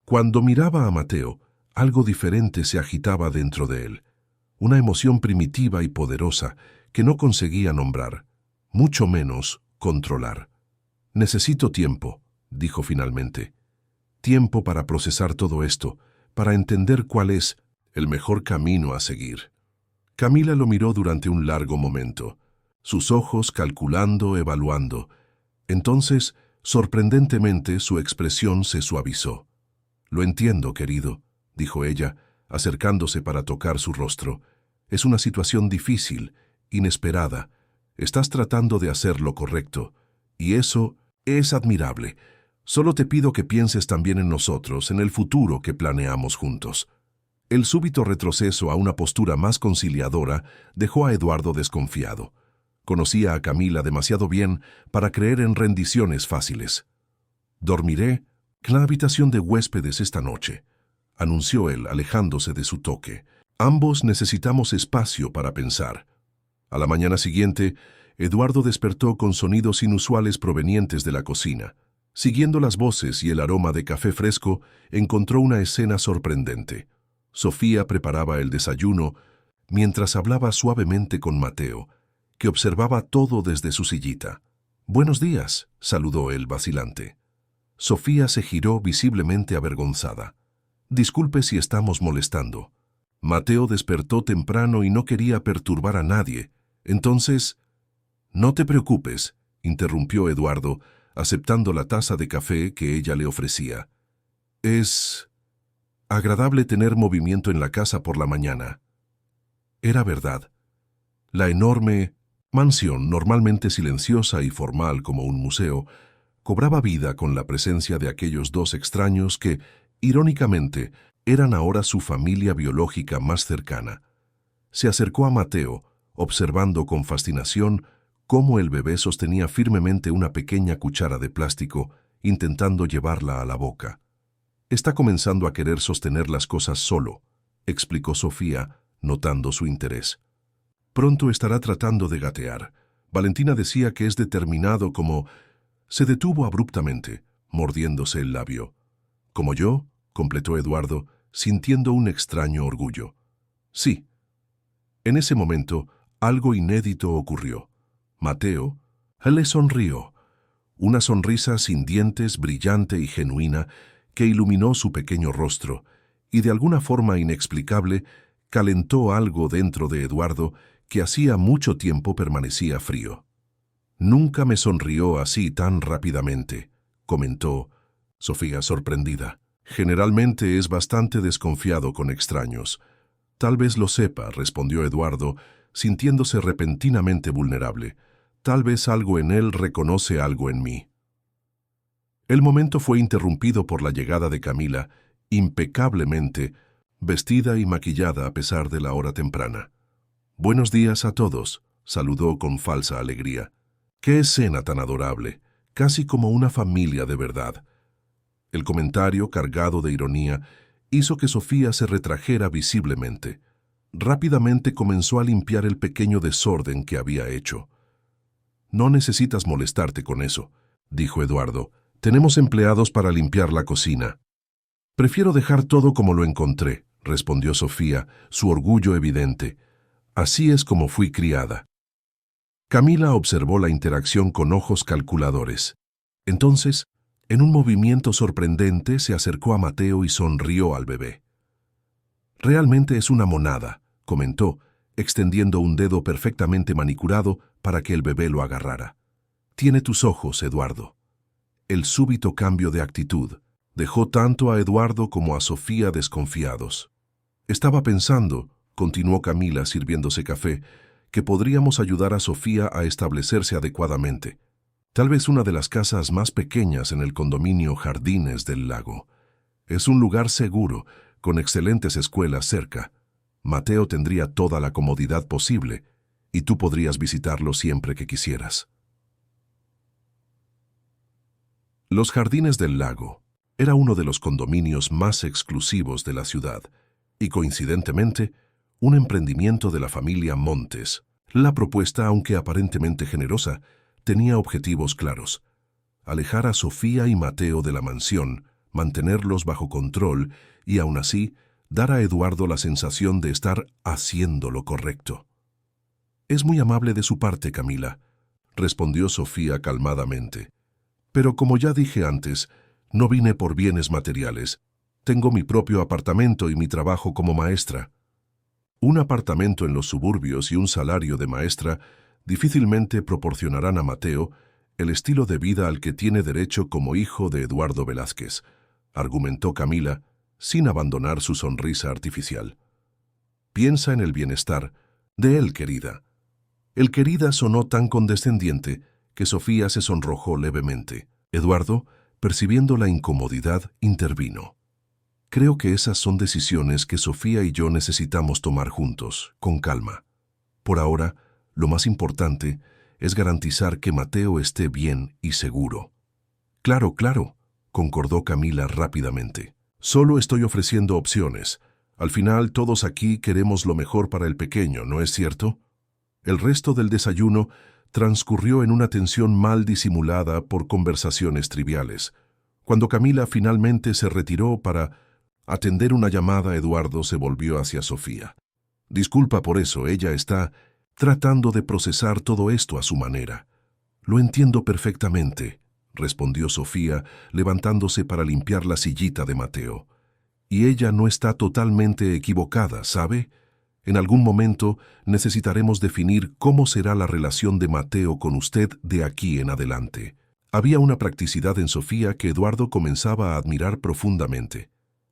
Cuando miraba a Mateo, algo diferente se agitaba dentro de él. Una emoción primitiva y poderosa que no conseguía nombrar, mucho menos controlar. «Necesito tiempo», dijo finalmente. «Tiempo para procesar todo esto, para entender cuál es el mejor camino a seguir». Camila lo miró durante un largo momento, sus ojos calculando, evaluando. Entonces, sorprendentemente, su expresión se suavizó. «Lo entiendo, querido», dijo ella, acercándose para tocar su rostro. «Es una situación difícil, inesperada. Estás tratando de hacer lo correcto, y eso es admirable. Solo te pido que pienses también en nosotros, en el futuro que planeamos juntos». El súbito retroceso a una postura más conciliadora dejó a Eduardo desconfiado. Conocía a Camila demasiado bien para creer en rendiciones fáciles. «Dormiré en la habitación de huéspedes esta noche», anunció él, alejándose de su toque. «Ambos necesitamos espacio para pensar». A la mañana siguiente, Eduardo despertó con sonidos inusuales provenientes de la cocina. Siguiendo las voces y el aroma de café fresco, encontró una escena sorprendente. Sofía preparaba el desayuno mientras hablaba suavemente con Mateo, que observaba todo desde su sillita. «Buenos días», saludó él vacilante. Sofía se giró visiblemente avergonzada. «Disculpe si estamos molestando». Mateo despertó temprano y no quería perturbar a nadie. Entonces, «No te preocupes», interrumpió Eduardo, aceptando la taza de café que ella le ofrecía. «Es agradable tener movimiento en la casa por la mañana». Era verdad. La enorme mansión, normalmente silenciosa y formal como un museo, cobraba vida con la presencia de aquellos dos extraños que, irónicamente, eran ahora su familia biológica más cercana. Se acercó a Mateo, observando con fascinación cómo el bebé sostenía firmemente una pequeña cuchara de plástico, intentando llevarla a la boca. «Está comenzando a querer sostener las cosas solo», explicó Sofía, notando su interés. «Pronto estará tratando de gatear. Valentina decía que es determinado como...». Se detuvo abruptamente, mordiéndose el labio. «¿Como yo?», completó Eduardo, sintiendo un extraño orgullo. «Sí». En ese momento, algo inédito ocurrió. Mateo le sonrió. Una sonrisa sin dientes, brillante y genuina, que iluminó su pequeño rostro, y de alguna forma inexplicable, calentó algo dentro de Eduardo que hacía mucho tiempo permanecía frío. «Nunca me sonrió así tan rápidamente», comentó Sofía sorprendida. «Generalmente es bastante desconfiado con extraños». «Tal vez lo sepa», respondió Eduardo, sintiéndose repentinamente vulnerable. «Tal vez algo en él reconoce algo en mí». El momento fue interrumpido por la llegada de Camila, impecablemente vestida y maquillada a pesar de la hora temprana. «Buenos días a todos», saludó con falsa alegría. «Qué escena tan adorable, casi como una familia de verdad». El comentario, cargado de ironía, hizo que Sofía se retrajera visiblemente. Rápidamente comenzó a limpiar el pequeño desorden que había hecho. «No necesitas molestarte con eso», dijo Eduardo. «Tenemos empleados para limpiar la cocina». «Prefiero dejar todo como lo encontré», respondió Sofía, su orgullo evidente. «Así es como fui criada». Camila observó la interacción con ojos calculadores. Entonces, en un movimiento sorprendente, se acercó a Mateo y sonrió al bebé. «Realmente es una monada», comentó, extendiendo un dedo perfectamente manicurado para que el bebé lo agarrara. «Tiene tus ojos, Eduardo». El súbito cambio de actitud dejó tanto a Eduardo como a Sofía desconfiados. «Estaba pensando», continuó Camila sirviéndose café, «que podríamos ayudar a Sofía a establecerse adecuadamente. Tal vez una de las casas más pequeñas en el condominio Jardines del Lago. Es un lugar seguro, con excelentes escuelas cerca. Mateo tendría toda la comodidad posible, y tú podrías visitarlo siempre que quisieras». Los Jardines del Lago era uno de los condominios más exclusivos de la ciudad, y coincidentemente, un emprendimiento de la familia Montes. La propuesta, aunque aparentemente generosa, tenía objetivos claros: alejar a Sofía y Mateo de la mansión, mantenerlos bajo control y, aún así, dar a Eduardo la sensación de estar haciendo lo correcto. «Es muy amable de su parte, Camila», respondió Sofía calmadamente. «Pero como ya dije antes, no vine por bienes materiales. Tengo mi propio apartamento y mi trabajo como maestra». Un apartamento en los suburbios y un salario de maestra difícilmente proporcionarán a Mateo el estilo de vida al que tiene derecho como hijo de Eduardo Velázquez, argumentó Camila, sin abandonar su sonrisa artificial. «Piensa en el bienestar de él, querida». El querida sonó tan condescendiente que Sofía se sonrojó levemente. Eduardo, percibiendo la incomodidad, intervino. «Creo que esas son decisiones que Sofía y yo necesitamos tomar juntos, con calma. Por ahora, lo más importante es garantizar que Mateo esté bien y seguro». «Claro, claro», concordó Camila rápidamente. «Solo estoy ofreciendo opciones. Al final, todos aquí queremos lo mejor para el pequeño, ¿no es cierto?». El resto del desayuno transcurrió en una tensión mal disimulada por conversaciones triviales. Cuando Camila finalmente se retiró para atender una llamada, Eduardo se volvió hacia Sofía. «Disculpa por eso, ella está tratando de procesar todo esto a su manera». «Lo entiendo perfectamente», respondió Sofía, levantándose para limpiar la sillita de Mateo. «Y ella no está totalmente equivocada, ¿sabe? En algún momento necesitaremos definir cómo será la relación de Mateo con usted de aquí en adelante». Había una practicidad en Sofía que Eduardo comenzaba a admirar profundamente.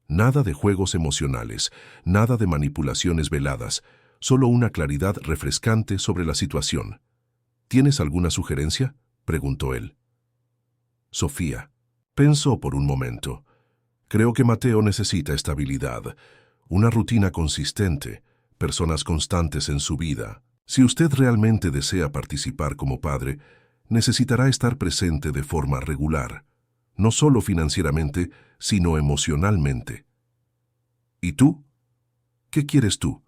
Nada de juegos emocionales, nada de manipulaciones veladas, solo una claridad refrescante sobre la situación. «¿Tienes alguna sugerencia?», preguntó él. Sofía pensó por un momento. «Creo que Mateo necesita estabilidad, una rutina consistente, personas constantes en su vida. Si usted realmente desea participar como padre, necesitará estar presente de forma regular, no solo financieramente, sino emocionalmente». «¿Y tú? ¿Qué quieres tú?».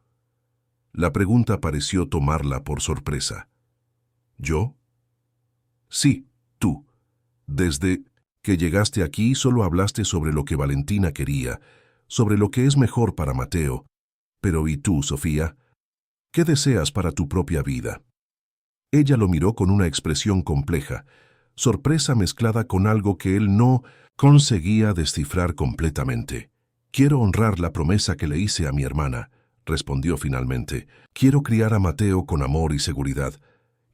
La pregunta pareció tomarla por sorpresa. «¿Yo?». «Sí, tú. Desde que llegaste aquí solo hablaste sobre lo que Valentina quería, sobre lo que es mejor para Mateo. Pero ¿y tú, Sofía? ¿Qué deseas para tu propia vida?». Ella lo miró con una expresión compleja, sorpresa mezclada con algo que él no conseguía descifrar completamente. «Quiero honrar la promesa que le hice a mi hermana», respondió finalmente. «Quiero criar a Mateo con amor y seguridad.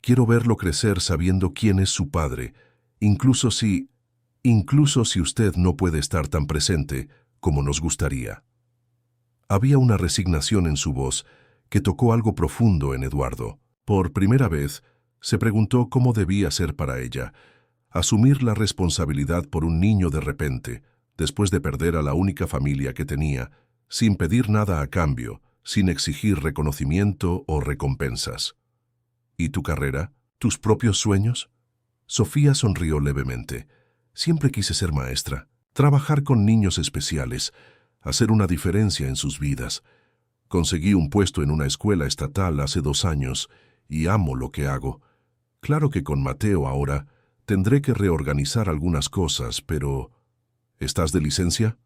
Quiero verlo crecer sabiendo quién es su padre, incluso si usted no puede estar tan presente como nos gustaría». Había una resignación en su voz que tocó algo profundo en Eduardo. Por primera vez, se preguntó cómo debía ser para ella asumir la responsabilidad por un niño de repente, después de perder a la única familia que tenía, sin pedir nada a cambio, sin exigir reconocimiento o recompensas. «¿Y tu carrera? ¿Tus propios sueños?». Sofía sonrió levemente. «Siempre quise ser maestra, trabajar con niños especiales, hacer una diferencia en sus vidas. Conseguí un puesto en una escuela estatal hace 2 años y amo lo que hago. Claro que con Mateo ahora tendré que reorganizar algunas cosas, pero... ¿Estás de licencia?».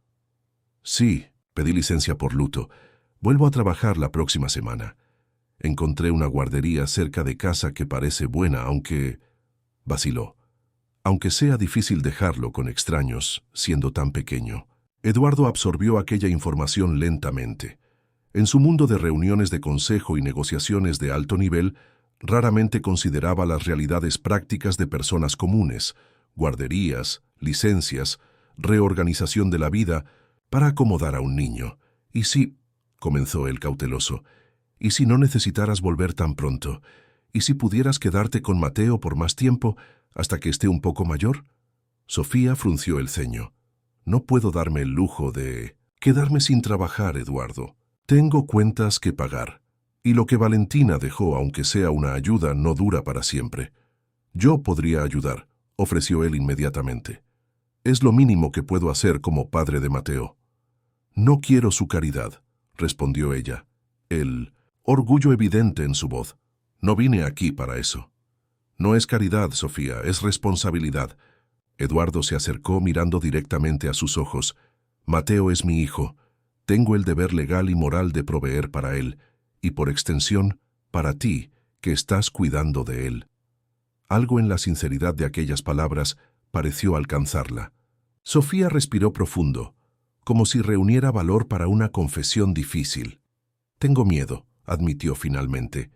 «Sí, pedí licencia por luto. Vuelvo a trabajar la próxima semana. Encontré una guardería cerca de casa que parece buena, aunque...». Vaciló. «Aunque sea difícil dejarlo con extraños, siendo tan pequeño». Eduardo absorbió aquella información lentamente. En su mundo de reuniones de consejo y negociaciones de alto nivel, raramente consideraba las realidades prácticas de personas comunes, guarderías, licencias, reorganización de la vida, para acomodar a un niño. «¿Y si...?», comenzó él cauteloso. «¿Y si no necesitaras volver tan pronto? ¿Y si pudieras quedarte con Mateo por más tiempo, hasta que esté un poco mayor?». Sofía frunció el ceño. «No puedo darme el lujo de quedarme sin trabajar, Eduardo. Tengo cuentas que pagar. Y lo que Valentina dejó, aunque sea una ayuda, no dura para siempre. Yo podría ayudar», ofreció él inmediatamente. «Es lo mínimo que puedo hacer como padre de Mateo». «No quiero su caridad», respondió ella, el orgullo evidente en su voz. No vine aquí para eso. No es caridad, Sofía, es responsabilidad. Eduardo se acercó mirando directamente a sus ojos. Mateo es mi hijo. Tengo el deber legal y moral de proveer para él, y por extensión, para ti, que estás cuidando de él. Algo en la sinceridad de aquellas palabras pareció alcanzarla. Sofía respiró profundo, como si reuniera valor para una confesión difícil. Tengo miedo, admitió finalmente.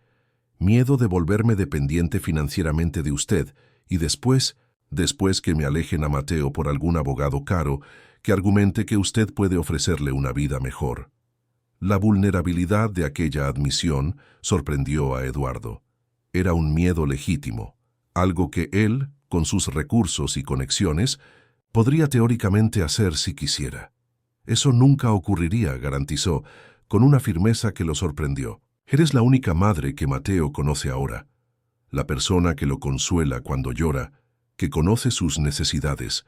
Miedo de volverme dependiente financieramente de usted y después que me alejen a Mateo por algún abogado caro que argumente que usted puede ofrecerle una vida mejor. La vulnerabilidad de aquella admisión sorprendió a Eduardo. Era un miedo legítimo, algo que él, con sus recursos y conexiones, podría teóricamente hacer si quisiera. Eso nunca ocurriría, garantizó, con una firmeza que lo sorprendió. Eres la única madre que Mateo conoce ahora, la persona que lo consuela cuando llora, que conoce sus necesidades.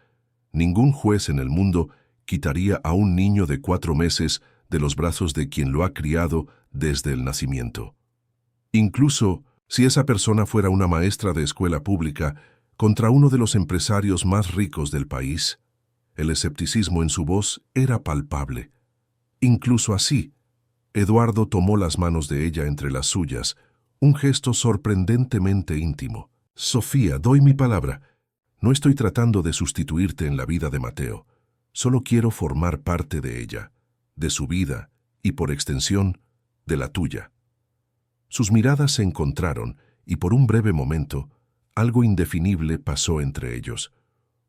Ningún juez en el mundo quitaría a un niño de 4 meses de los brazos de quien lo ha criado desde el nacimiento. Incluso si esa persona fuera una maestra de escuela pública contra uno de los empresarios más ricos del país. El escepticismo en su voz era palpable. Incluso así, Eduardo tomó las manos de ella entre las suyas, un gesto sorprendentemente íntimo. Sofía, doy mi palabra. No estoy tratando de sustituirte en la vida de Mateo. Solo quiero formar parte de ella, de su vida y, por extensión, de la tuya. Sus miradas se encontraron y por un breve momento, algo indefinible pasó entre ellos.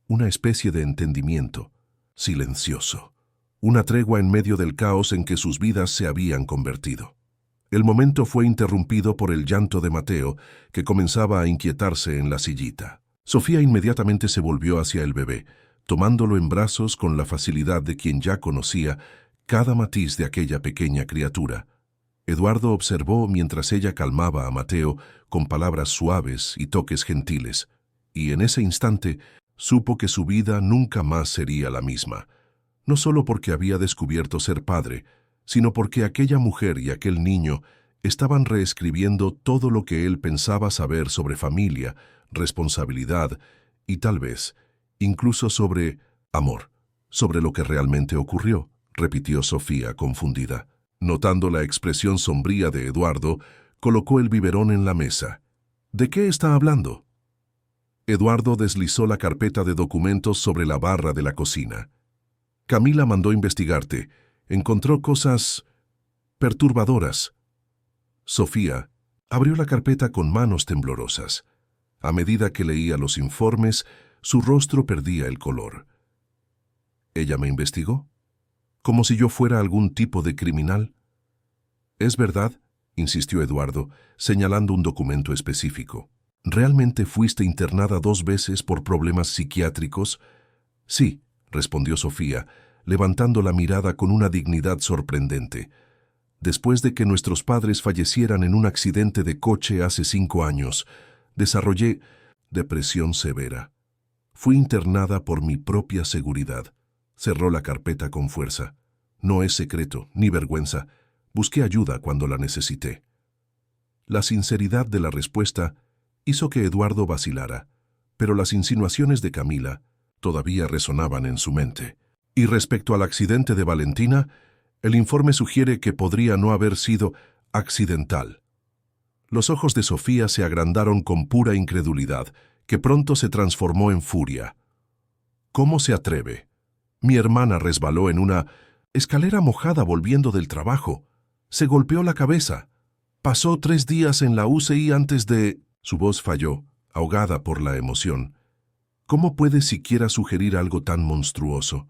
Una especie de entendimiento, silencioso. Una tregua en medio del caos en que sus vidas se habían convertido. El momento fue interrumpido por el llanto de Mateo, que comenzaba a inquietarse en la sillita. Sofía inmediatamente se volvió hacia el bebé, tomándolo en brazos con la facilidad de quien ya conocía cada matiz de aquella pequeña criatura. Eduardo observó mientras ella calmaba a Mateo con palabras suaves y toques gentiles, y en ese instante supo que su vida nunca más sería la misma. No solo porque había descubierto ser padre, sino porque aquella mujer y aquel niño estaban reescribiendo todo lo que él pensaba saber sobre familia, responsabilidad y tal vez, incluso sobre amor, sobre lo que realmente ocurrió, repitió Sofía confundida. Notando la expresión sombría de Eduardo, colocó el biberón en la mesa. ¿De qué está hablando? Eduardo deslizó la carpeta de documentos sobre la barra de la cocina. Camila mandó investigarte. Encontró cosas perturbadoras. Sofía abrió la carpeta con manos temblorosas. A medida que leía los informes, su rostro perdía el color. ¿Ella me investigó? ¿Como si yo fuera algún tipo de criminal? ¿Es verdad?, insistió Eduardo, señalando un documento específico. ¿Realmente fuiste internada 2 veces por problemas psiquiátricos? Sí, respondió Sofía, levantando la mirada con una dignidad sorprendente. Después de que nuestros padres fallecieran en un accidente de coche hace 5 años, desarrollé depresión severa. Fui internada por mi propia seguridad. Cerró la carpeta con fuerza. No es secreto, ni vergüenza. Busqué ayuda cuando la necesité. La sinceridad de la respuesta hizo que Eduardo vacilara, pero las insinuaciones de Camila todavía resonaban en su mente. Y respecto al accidente de Valentina, el informe sugiere que podría no haber sido accidental. Los ojos de Sofía se agrandaron con pura incredulidad, que pronto se transformó en furia. ¿Cómo se atreve? Mi hermana resbaló en una escalera mojada volviendo del trabajo. Se golpeó la cabeza. Pasó 3 días en la UCI antes de... Su voz falló, ahogada por la emoción. ¿Cómo puede siquiera sugerir algo tan monstruoso?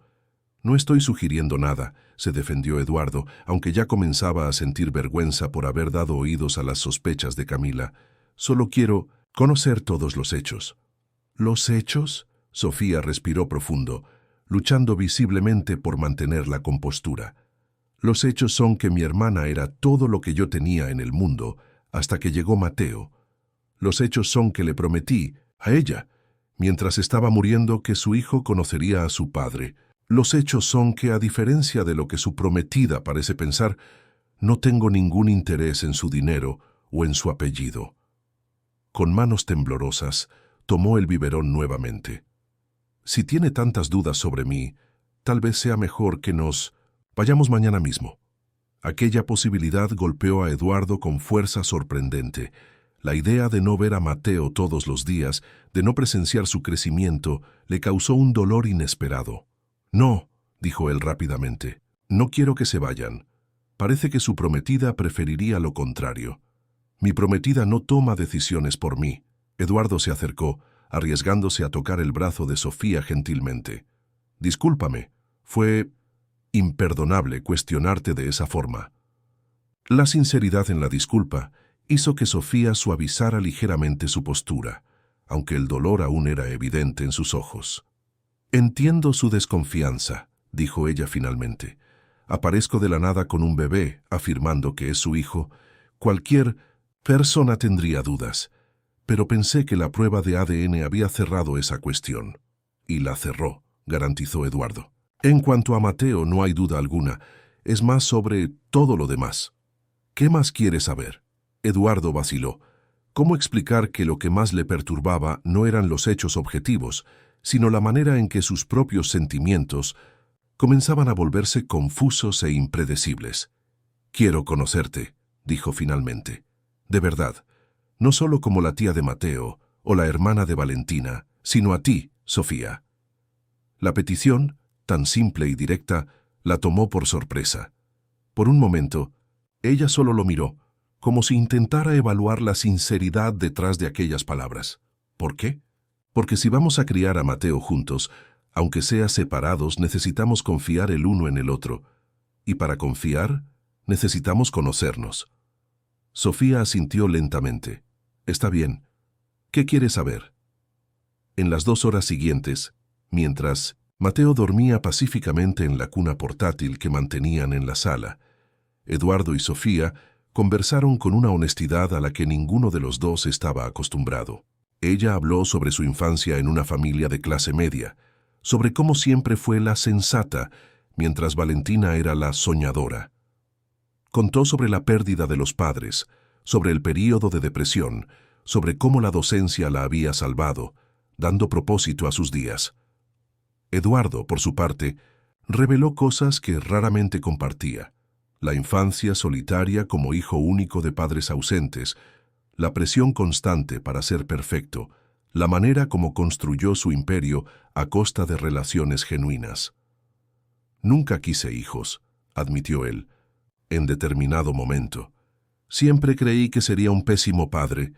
No estoy sugiriendo nada, se defendió Eduardo, aunque ya comenzaba a sentir vergüenza por haber dado oídos a las sospechas de Camila. Solo quiero conocer todos los hechos. ¿Los hechos? Sofía respiró profundo, luchando visiblemente por mantener la compostura. Los hechos son que mi hermana era todo lo que yo tenía en el mundo hasta que llegó Mateo. Los hechos son que le prometí a ella, mientras estaba muriendo, que su hijo conocería a su padre. Los hechos son que, a diferencia de lo que su prometida parece pensar, No tengo ningún interés en su dinero o en su apellido. Con manos temblorosas, tomó el biberón nuevamente. Si tiene tantas dudas sobre mí, tal vez sea mejor que nos vayamos mañana mismo. Aquella posibilidad golpeó a Eduardo con fuerza sorprendente. La idea de no ver a Mateo todos los días, de no presenciar su crecimiento, le causó un dolor inesperado. «No», dijo él rápidamente, «no quiero que se vayan. Parece que su prometida preferiría lo contrario. Mi prometida no toma decisiones por mí». Eduardo se acercó, arriesgándose a tocar el brazo de Sofía gentilmente. «Discúlpame, fue imperdonable cuestionarte de esa forma». La sinceridad en la disculpa hizo que Sofía suavizara ligeramente su postura, aunque el dolor aún era evidente en sus ojos. «Entiendo su desconfianza», dijo ella finalmente. «Aparezco de la nada con un bebé, afirmando que es su hijo. Cualquier persona tendría dudas, pero pensé que la prueba de ADN había cerrado esa cuestión». «Y la cerró», garantizó Eduardo. «En cuanto a Mateo, no hay duda alguna. Es más sobre todo lo demás». «¿Qué más quiere saber?». Eduardo vaciló. ¿Cómo explicar que lo que más le perturbaba no eran los hechos objetivos, sino la manera en que sus propios sentimientos comenzaban a volverse confusos e impredecibles? «Quiero conocerte», dijo finalmente. «De verdad, no solo como la tía de Mateo o la hermana de Valentina, sino a ti, Sofía». La petición, tan simple y directa, la tomó por sorpresa. Por un momento, ella solo lo miró, como si intentara evaluar la sinceridad detrás de aquellas palabras. ¿Por qué? Porque si vamos a criar a Mateo juntos, aunque sea separados, necesitamos confiar el uno en el otro. Y para confiar, necesitamos conocernos. Sofía asintió lentamente. «Está bien. ¿Qué quieres saber?». En las 2 horas siguientes, mientras Mateo dormía pacíficamente en la cuna portátil que mantenían en la sala, Eduardo y Sofía conversaron con una honestidad a la que ninguno de los dos estaba acostumbrado. Ella habló sobre su infancia en una familia de clase media, sobre cómo siempre fue la sensata, mientras Valentina era la soñadora. Contó sobre la pérdida de los padres, sobre el período de depresión, sobre cómo la docencia la había salvado, dando propósito a sus días. Eduardo, por su parte, reveló cosas que raramente compartía: la infancia solitaria como hijo único de padres ausentes, la presión constante para ser perfecto, la manera como construyó su imperio a costa de relaciones genuinas. «Nunca quise hijos», admitió él, en determinado momento. «Siempre creí que sería un pésimo padre,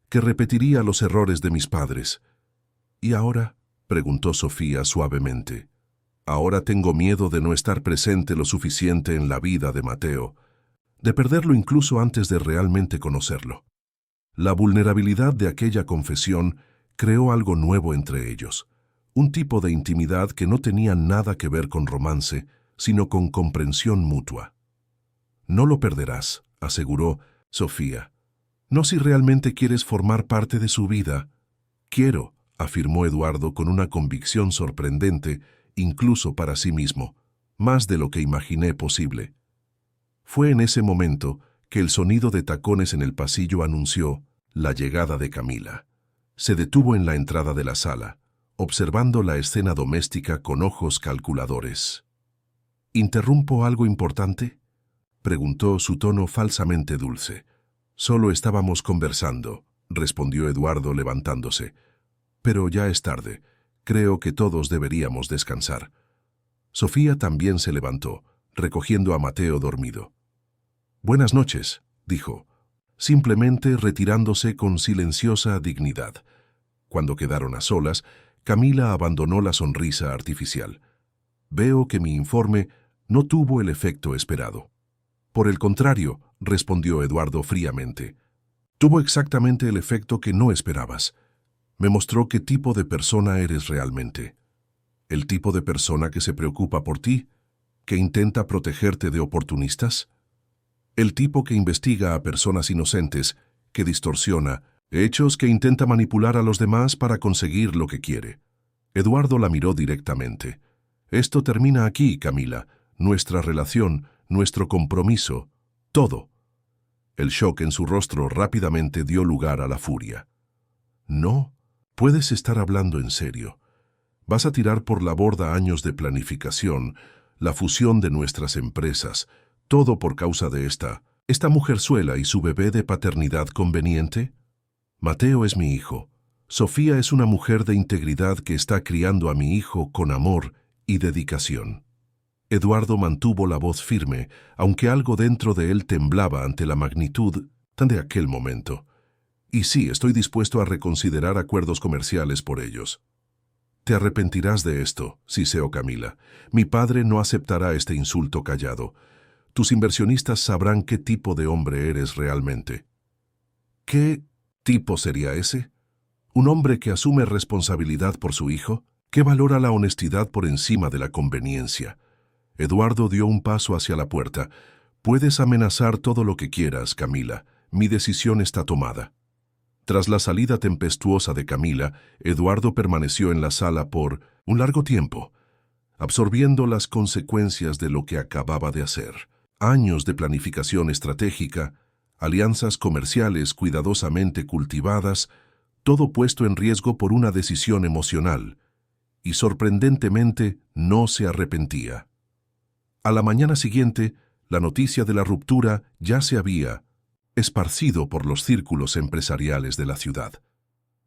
que repetiría los errores de mis padres». «¿Y ahora?», preguntó Sofía suavemente. «Ahora tengo miedo de no estar presente lo suficiente en la vida de Mateo, de perderlo incluso antes de realmente conocerlo». La vulnerabilidad de aquella confesión creó algo nuevo entre ellos, un tipo de intimidad que no tenía nada que ver con romance, sino con comprensión mutua. «No lo perderás», aseguró Sofía. «No si realmente quieres formar parte de su vida». «Quiero», afirmó Eduardo con una convicción sorprendente, incluso para sí mismo, más de lo que imaginé posible. Fue en ese momento que el sonido de tacones en el pasillo anunció la llegada de Camila. Se detuvo en la entrada de la sala, observando la escena doméstica con ojos calculadores. «¿Interrumpo algo importante?», preguntó, su tono falsamente dulce. «Solo estábamos conversando», respondió Eduardo levantándose. «Pero ya es tarde. Creo que todos deberíamos descansar». Sofía también se levantó, recogiendo a Mateo dormido. «Buenas noches», dijo, simplemente retirándose con silenciosa dignidad. Cuando quedaron a solas, Camila abandonó la sonrisa artificial. «Veo que mi informe no tuvo el efecto esperado». «Por el contrario», respondió Eduardo fríamente, «tuvo exactamente el efecto que no esperabas. Me mostró qué tipo de persona eres realmente. El tipo de persona que se preocupa por ti, que intenta protegerte de oportunistas. El tipo que investiga a personas inocentes, que distorsiona hechos, que intenta manipular a los demás para conseguir lo que quiere». Eduardo la miró directamente. «Esto termina aquí, Camila. Nuestra relación, nuestro compromiso. Todo. El shock en su rostro rápidamente dio lugar a la furia. No, puedes estar hablando en serio. Vas a tirar por la borda años de planificación, la fusión de nuestras empresas, todo por causa de esta mujerzuela y su bebé de paternidad conveniente. Mateo es mi hijo. Sofía es una mujer de integridad que está criando a mi hijo con amor y dedicación. Eduardo mantuvo la voz firme, aunque algo dentro de él temblaba ante la magnitud de aquel momento. Y sí, estoy dispuesto a reconsiderar acuerdos comerciales por ellos. Te arrepentirás de esto, siseo Camila. Mi padre no aceptará este insulto callado. Tus inversionistas sabrán qué tipo de hombre eres realmente. ¿Qué tipo sería ese? ¿Un hombre que asume responsabilidad por su hijo? ¿Que valora la honestidad por encima de la conveniencia? Eduardo dio un paso hacia la puerta. Puedes amenazar todo lo que quieras, Camila. Mi decisión está tomada. Tras la salida tempestuosa de Camila, Eduardo permaneció en la sala por un largo tiempo, absorbiendo las consecuencias de lo que acababa de hacer. Años de planificación estratégica, alianzas comerciales cuidadosamente cultivadas, todo puesto en riesgo por una decisión emocional, y sorprendentemente no se arrepentía. A la mañana siguiente, la noticia de la ruptura ya se había esparcido por los círculos empresariales de la ciudad.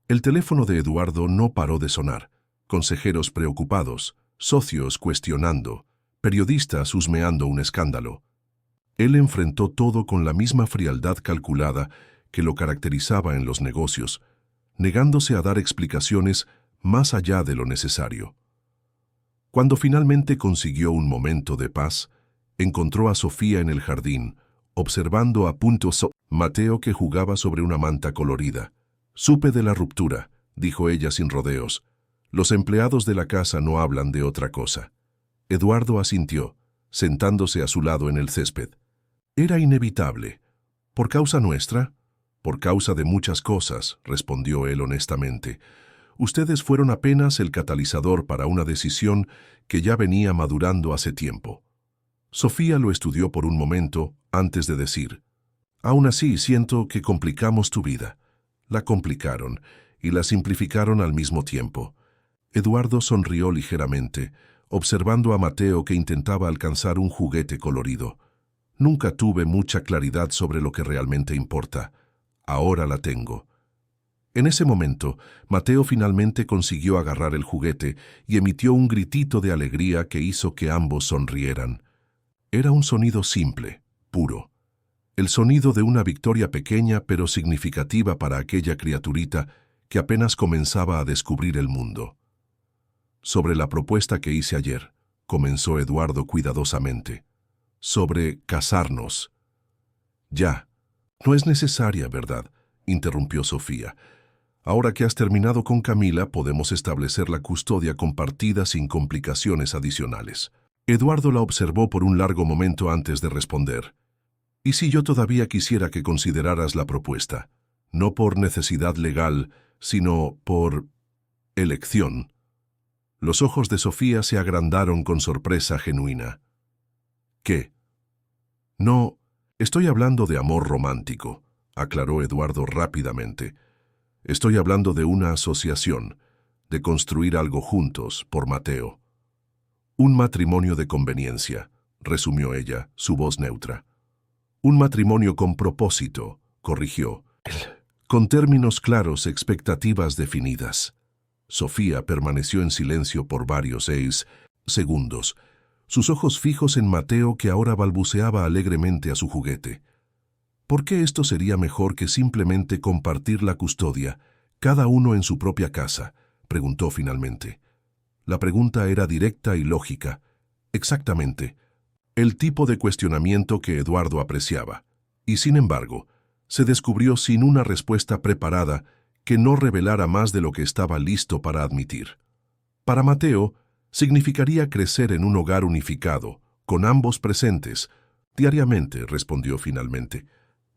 El teléfono de Eduardo no paró de sonar. Consejeros preocupados, socios cuestionando, periodistas husmeando un escándalo. Él enfrentó todo con la misma frialdad calculada que lo caracterizaba en los negocios, negándose a dar explicaciones más allá de lo necesario. Cuando finalmente consiguió un momento de paz, encontró a Sofía en el jardín, observando a Mateo que jugaba sobre una manta colorida. Supe de la ruptura, dijo ella sin rodeos. Los empleados de la casa no hablan de otra cosa. Eduardo asintió, sentándose a su lado en el césped. Era inevitable. ¿Por causa nuestra? Por causa de muchas cosas, respondió él honestamente. Ustedes fueron apenas el catalizador para una decisión que ya venía madurando hace tiempo. Sofía lo estudió por un momento antes de decir: aún así siento que complicamos tu vida. La complicaron y la simplificaron al mismo tiempo. Eduardo sonrió ligeramente, observando a Mateo que intentaba alcanzar un juguete colorido. Nunca tuve mucha claridad sobre lo que realmente importa. Ahora la tengo. En ese momento, Mateo finalmente consiguió agarrar el juguete y emitió un gritito de alegría que hizo que ambos sonrieran. Era un sonido simple, puro. El sonido de una victoria pequeña pero significativa para aquella criaturita que apenas comenzaba a descubrir el mundo. Sobre la propuesta que hice ayer, comenzó Eduardo cuidadosamente. Sobre casarnos. Ya. No es necesaria, ¿verdad?, interrumpió Sofía. Ahora que has terminado con Camila, podemos establecer la custodia compartida sin complicaciones adicionales. Eduardo la observó por un largo momento antes de responder. ¿Y si yo todavía quisiera que consideraras la propuesta? No por necesidad legal, sino por elección. Los ojos de Sofía se agrandaron con sorpresa genuina. ¿Qué? No, estoy hablando de amor romántico, aclaró Eduardo rápidamente. Estoy hablando de una asociación, de construir algo juntos, por Mateo. Un matrimonio de conveniencia, resumió ella, su voz neutra. Un matrimonio con propósito, corrigió, con términos claros, expectativas definidas. Sofía permaneció en silencio por varios segundos, sus ojos fijos en Mateo que ahora balbuceaba alegremente a su juguete. ¿Por qué esto sería mejor que simplemente compartir la custodia, cada uno en su propia casa?, preguntó finalmente. La pregunta era directa y lógica. Exactamente. El tipo de cuestionamiento que Eduardo apreciaba. Y sin embargo, se descubrió sin una respuesta preparada que no revelara más de lo que estaba listo para admitir. Para Mateo, significaría crecer en un hogar unificado, con ambos presentes. Diariamente, respondió finalmente.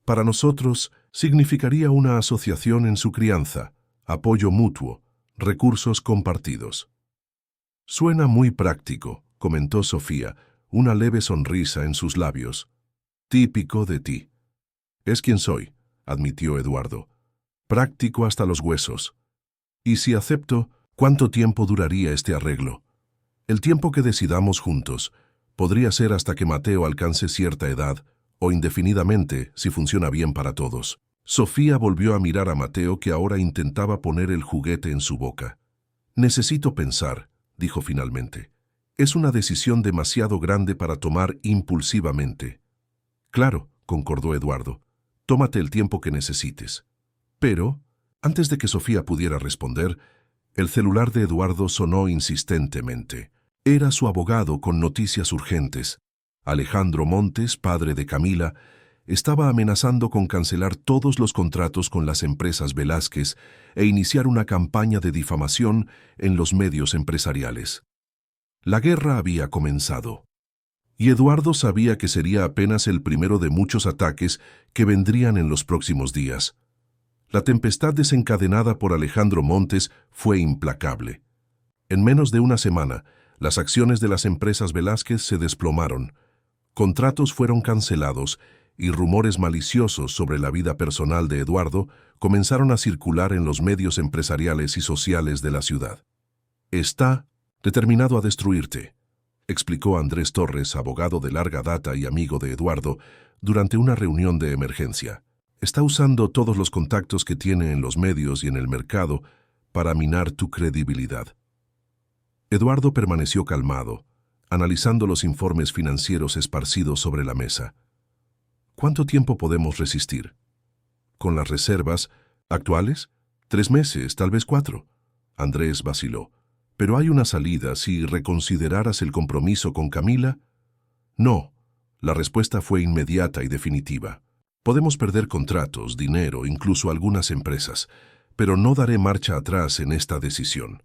Para nosotros, significaría una asociación en su crianza, apoyo mutuo, recursos compartidos. Suena muy práctico, comentó Sofía, una leve sonrisa en sus labios. Típico de ti. Es quien soy, admitió Eduardo. Práctico hasta los huesos. Y si acepto, ¿cuánto tiempo duraría este arreglo? El tiempo que decidamos juntos podría ser hasta que Mateo alcance cierta edad, o indefinidamente, si funciona bien para todos. Sofía volvió a mirar a Mateo, que ahora intentaba poner el juguete en su boca. Necesito pensar, dijo finalmente. Es una decisión demasiado grande para tomar impulsivamente. Claro, concordó Eduardo. Tómate el tiempo que necesites. Pero, antes de que Sofía pudiera responder, el celular de Eduardo sonó insistentemente. Era su abogado con noticias urgentes. Alejandro Montes, padre de Camila, estaba amenazando con cancelar todos los contratos con las empresas Velázquez e iniciar una campaña de difamación en los medios empresariales. La guerra había comenzado, y Eduardo sabía que sería apenas el primero de muchos ataques que vendrían en los próximos días. La tempestad desencadenada por Alejandro Montes fue implacable. En menos de una semana, las acciones de las empresas Velázquez se desplomaron, contratos fueron cancelados y rumores maliciosos sobre la vida personal de Eduardo comenzaron a circular en los medios empresariales y sociales de la ciudad. Está determinado a destruirte, explicó Andrés Torres, abogado de larga data y amigo de Eduardo, durante una reunión de emergencia. Está usando todos los contactos que tiene en los medios y en el mercado para minar tu credibilidad. Eduardo permaneció calmado, analizando los informes financieros esparcidos sobre la mesa. ¿Cuánto tiempo podemos resistir? ¿Con las reservas actuales? 3 meses, tal vez 4. Andrés vaciló. ¿Pero hay una salida si reconsideraras el compromiso con Camila? No. La respuesta fue inmediata y definitiva. Podemos perder contratos, dinero, incluso algunas empresas, pero no daré marcha atrás en esta decisión.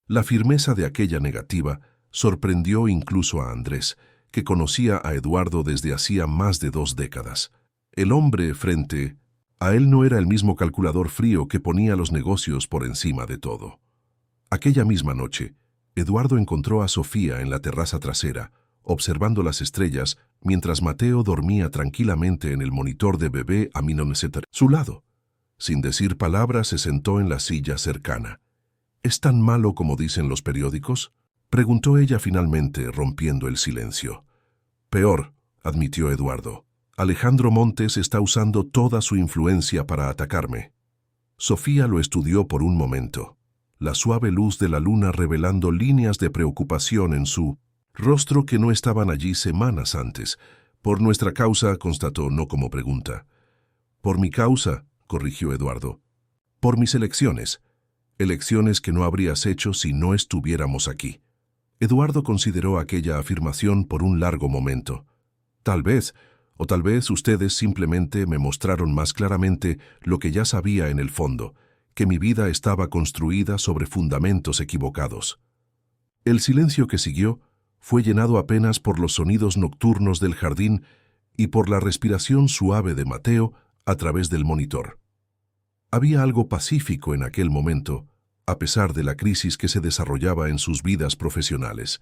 La firmeza de aquella negativa sorprendió incluso a Andrés, que conocía a Eduardo desde hacía más de 2 décadas. El hombre frente a él no era el mismo calculador frío que ponía los negocios por encima de todo. Aquella misma noche, Eduardo encontró a Sofía en la terraza trasera, observando las estrellas, mientras Mateo dormía tranquilamente en el monitor de bebé a su lado. Sin decir palabra, se sentó en la silla cercana. ¿Es tan malo como dicen los periódicos?, preguntó ella finalmente, rompiendo el silencio. Peor, admitió Eduardo. Alejandro Montes está usando toda su influencia para atacarme. Sofía lo estudió por un momento, la suave luz de la luna revelando líneas de preocupación en su rostro que no estaban allí semanas antes. Por nuestra causa, constató, no como pregunta. Por mi causa, corrigió Eduardo. Por mis elecciones. Elecciones que no habrías hecho si no estuviéramos aquí. Eduardo consideró aquella afirmación por un largo momento. Tal vez ustedes simplemente me mostraron más claramente lo que ya sabía en el fondo, que mi vida estaba construida sobre fundamentos equivocados. El silencio que siguió fue llenado apenas por los sonidos nocturnos del jardín y por la respiración suave de Mateo a través del monitor. Había algo pacífico en aquel momento, a pesar de la crisis que se desarrollaba en sus vidas profesionales.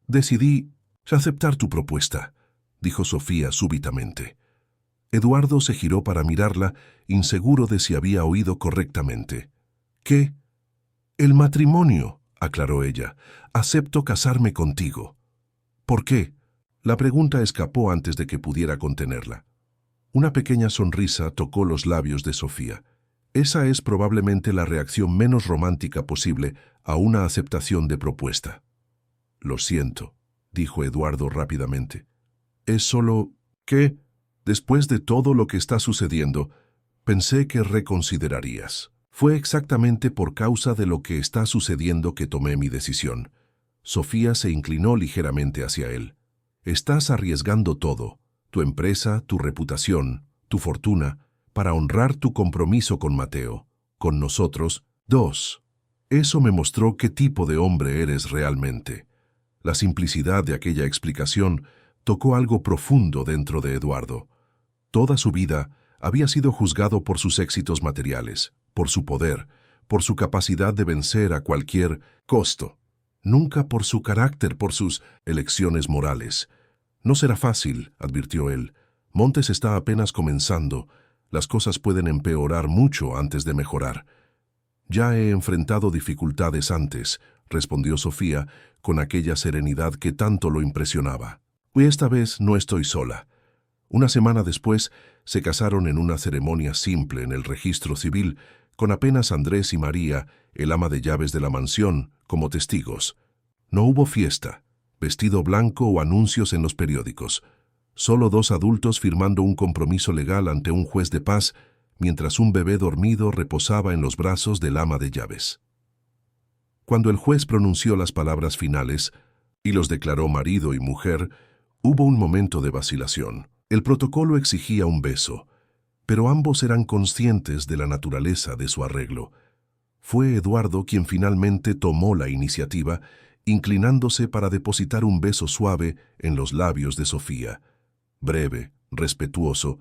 Decidí aceptar tu propuesta, dijo Sofía súbitamente. Eduardo se giró para mirarla, inseguro de si había oído correctamente. ¿Qué? El matrimonio, aclaró ella. Acepto casarme contigo. ¿Por qué? La pregunta escapó antes de que pudiera contenerla. Una pequeña sonrisa tocó los labios de Sofía. Esa es probablemente la reacción menos romántica posible a una aceptación de propuesta. Lo siento, dijo Eduardo rápidamente. Es solo que, después de todo lo que está sucediendo, pensé que reconsiderarías. Fue exactamente por causa de lo que está sucediendo que tomé mi decisión. Sofía se inclinó ligeramente hacia él. Estás arriesgando todo, tu empresa, tu reputación, tu fortuna, para honrar tu compromiso con Mateo, con nosotros. 2. Eso me mostró qué tipo de hombre eres realmente. La simplicidad de aquella explicación tocó algo profundo dentro de Eduardo. Toda su vida había sido juzgado por sus éxitos materiales, por su poder, por su capacidad de vencer a cualquier costo. Nunca por su carácter, por sus elecciones morales. No será fácil, advirtió él. Montes está apenas comenzando. Las cosas pueden empeorar mucho antes de mejorar. Ya he enfrentado dificultades antes, respondió Sofía con aquella serenidad que tanto lo impresionaba. Y esta vez no estoy sola. Una semana después se casaron en una ceremonia simple en el registro civil, con apenas Andrés y María, el ama de llaves de la mansión, como testigos. No hubo fiesta, vestido blanco o anuncios en los periódicos. Solo dos adultos firmando un compromiso legal ante un juez de paz, mientras un bebé dormido reposaba en los brazos del ama de llaves. Cuando el juez pronunció las palabras finales y los declaró marido y mujer, hubo un momento de vacilación. El protocolo exigía un beso, pero ambos eran conscientes de la naturaleza de su arreglo. Fue Eduardo quien finalmente tomó la iniciativa, inclinándose para depositar un beso suave en los labios de Sofía. Breve, respetuoso,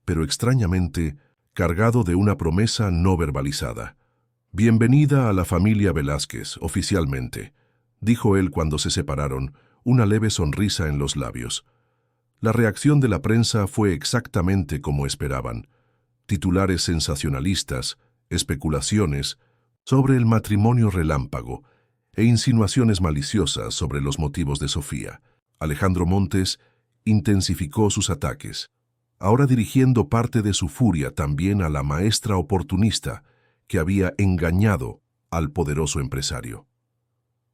pero extrañamente cargado de una promesa no verbalizada. «Bienvenida a la familia Velázquez, oficialmente», dijo él cuando se separaron, una leve sonrisa en los labios. La reacción de la prensa fue exactamente como esperaban. Titulares sensacionalistas, especulaciones sobre el matrimonio relámpago e insinuaciones maliciosas sobre los motivos de Sofía. Alejandro Montes intensificó sus ataques, ahora dirigiendo parte de su furia también a la maestra oportunista que había engañado al poderoso empresario.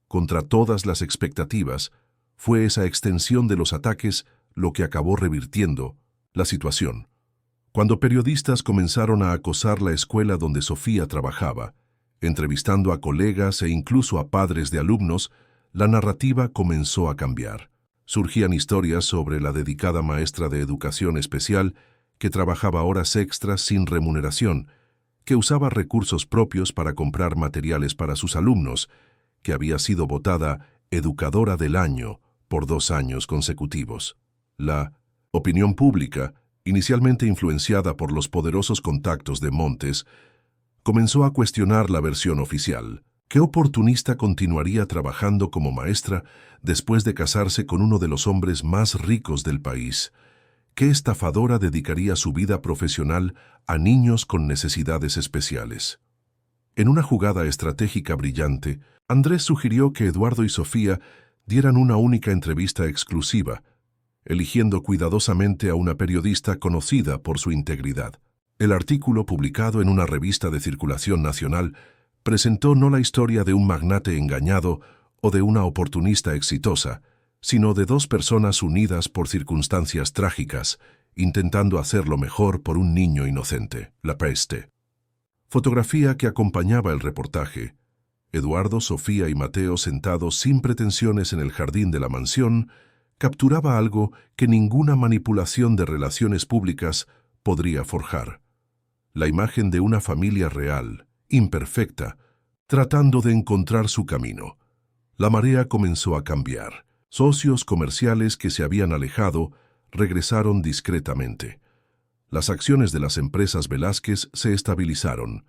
Contra todas las expectativas, fue esa extensión de los ataques lo que acabó revirtiendo la situación. Cuando periodistas comenzaron a acosar la escuela donde Sofía trabajaba, entrevistando a colegas e incluso a padres de alumnos, la narrativa comenzó a cambiar. Surgían historias sobre la dedicada maestra de educación especial que trabajaba horas extras sin remuneración, que usaba recursos propios para comprar materiales para sus alumnos, que había sido votada Educadora del Año por 2 años consecutivos. La opinión pública, inicialmente influenciada por los poderosos contactos de Montes, comenzó a cuestionar la versión oficial. ¿Qué oportunista continuaría trabajando como maestra después de casarse con uno de los hombres más ricos del país? ¿Qué estafadora dedicaría su vida profesional a niños con necesidades especiales? En una jugada estratégica brillante, Andrés sugirió que Eduardo y Sofía dieran una única entrevista exclusiva, eligiendo cuidadosamente a una periodista conocida por su integridad. El artículo, publicado en una revista de circulación nacional, presentó no la historia de un magnate engañado o de una oportunista exitosa, sino de 2 personas unidas por circunstancias trágicas, intentando hacerlo mejor por un niño inocente, la peste. Fotografía que acompañaba el reportaje. Eduardo, Sofía y Mateo sentados sin pretensiones en el jardín de la mansión, capturaba algo que ninguna manipulación de relaciones públicas podría forjar. La imagen de una familia real, imperfecta, tratando de encontrar su camino. La marea comenzó a cambiar. Socios comerciales que se habían alejado regresaron discretamente. Las acciones de las empresas Velázquez se estabilizaron,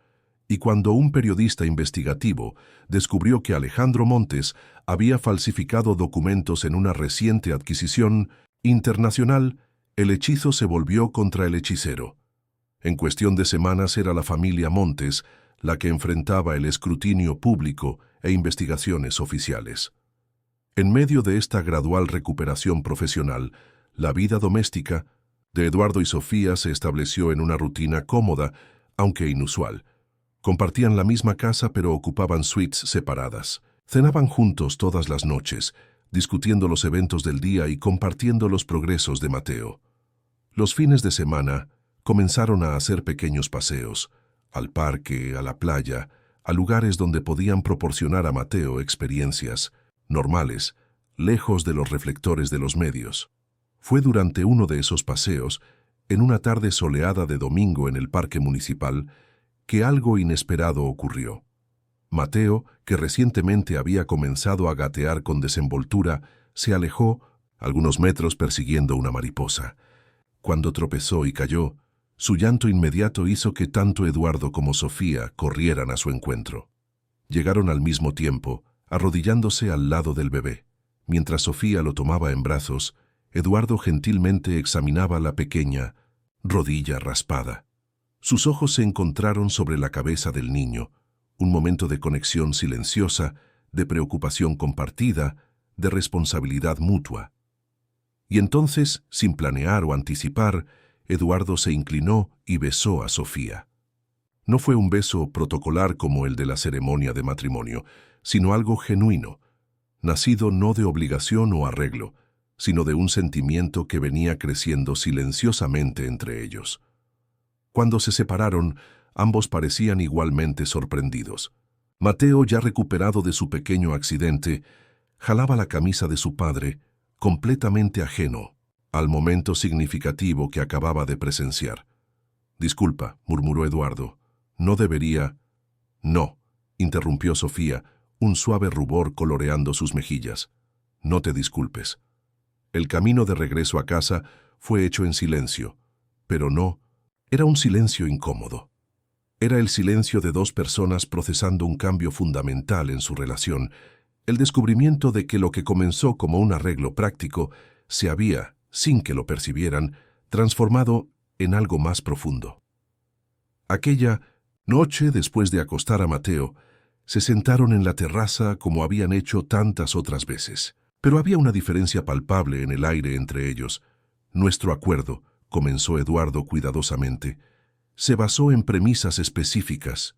y cuando un periodista investigativo descubrió que Alejandro Montes había falsificado documentos en una reciente adquisición internacional, el hechizo se volvió contra el hechicero. En cuestión de semanas era la familia Montes la que enfrentaba el escrutinio público e investigaciones oficiales. En medio de esta gradual recuperación profesional, la vida doméstica de Eduardo y Sofía se estableció en una rutina cómoda, aunque inusual. Compartían la misma casa pero ocupaban suites separadas. Cenaban juntos todas las noches, discutiendo los eventos del día y compartiendo los progresos de Mateo. Los fines de semana comenzaron a hacer pequeños paseos, al parque, a la playa, a lugares donde podían proporcionar a Mateo experiencias normales, lejos de los reflectores de los medios. Fue durante uno de esos paseos, en una tarde soleada de domingo en el parque municipal, que algo inesperado ocurrió. Mateo, que recientemente había comenzado a gatear con desenvoltura, se alejó algunos metros persiguiendo una mariposa. Cuando tropezó y cayó, su llanto inmediato hizo que tanto Eduardo como Sofía corrieran a su encuentro. Llegaron al mismo tiempo, arrodillándose al lado del bebé. Mientras Sofía lo tomaba en brazos, Eduardo gentilmente examinaba la pequeña rodilla raspada. Sus ojos se encontraron sobre la cabeza del niño, un momento de conexión silenciosa, de preocupación compartida, de responsabilidad mutua. Y entonces, sin planear o anticipar, Eduardo se inclinó y besó a Sofía. No fue un beso protocolar como el de la ceremonia de matrimonio, sino algo genuino, nacido no de obligación o arreglo, sino de un sentimiento que venía creciendo silenciosamente entre ellos. Cuando se separaron, ambos parecían igualmente sorprendidos. Mateo, ya recuperado de su pequeño accidente, jalaba la camisa de su padre, completamente ajeno al momento significativo que acababa de presenciar. «Disculpa», murmuró Eduardo. «No debería...» «No», interrumpió Sofía, un suave rubor coloreando sus mejillas. «No te disculpes». El camino de regreso a casa fue hecho en silencio, pero no, era un silencio incómodo. Era el silencio de dos personas procesando un cambio fundamental en su relación, el descubrimiento de que lo que comenzó como un arreglo práctico se había, sin que lo percibieran, transformado en algo más profundo. Aquella noche, después de acostar a Mateo, se sentaron en la terraza como habían hecho tantas otras veces. Pero había una diferencia palpable en el aire entre ellos. Nuestro acuerdo, comenzó Eduardo cuidadosamente, se basó en premisas específicas.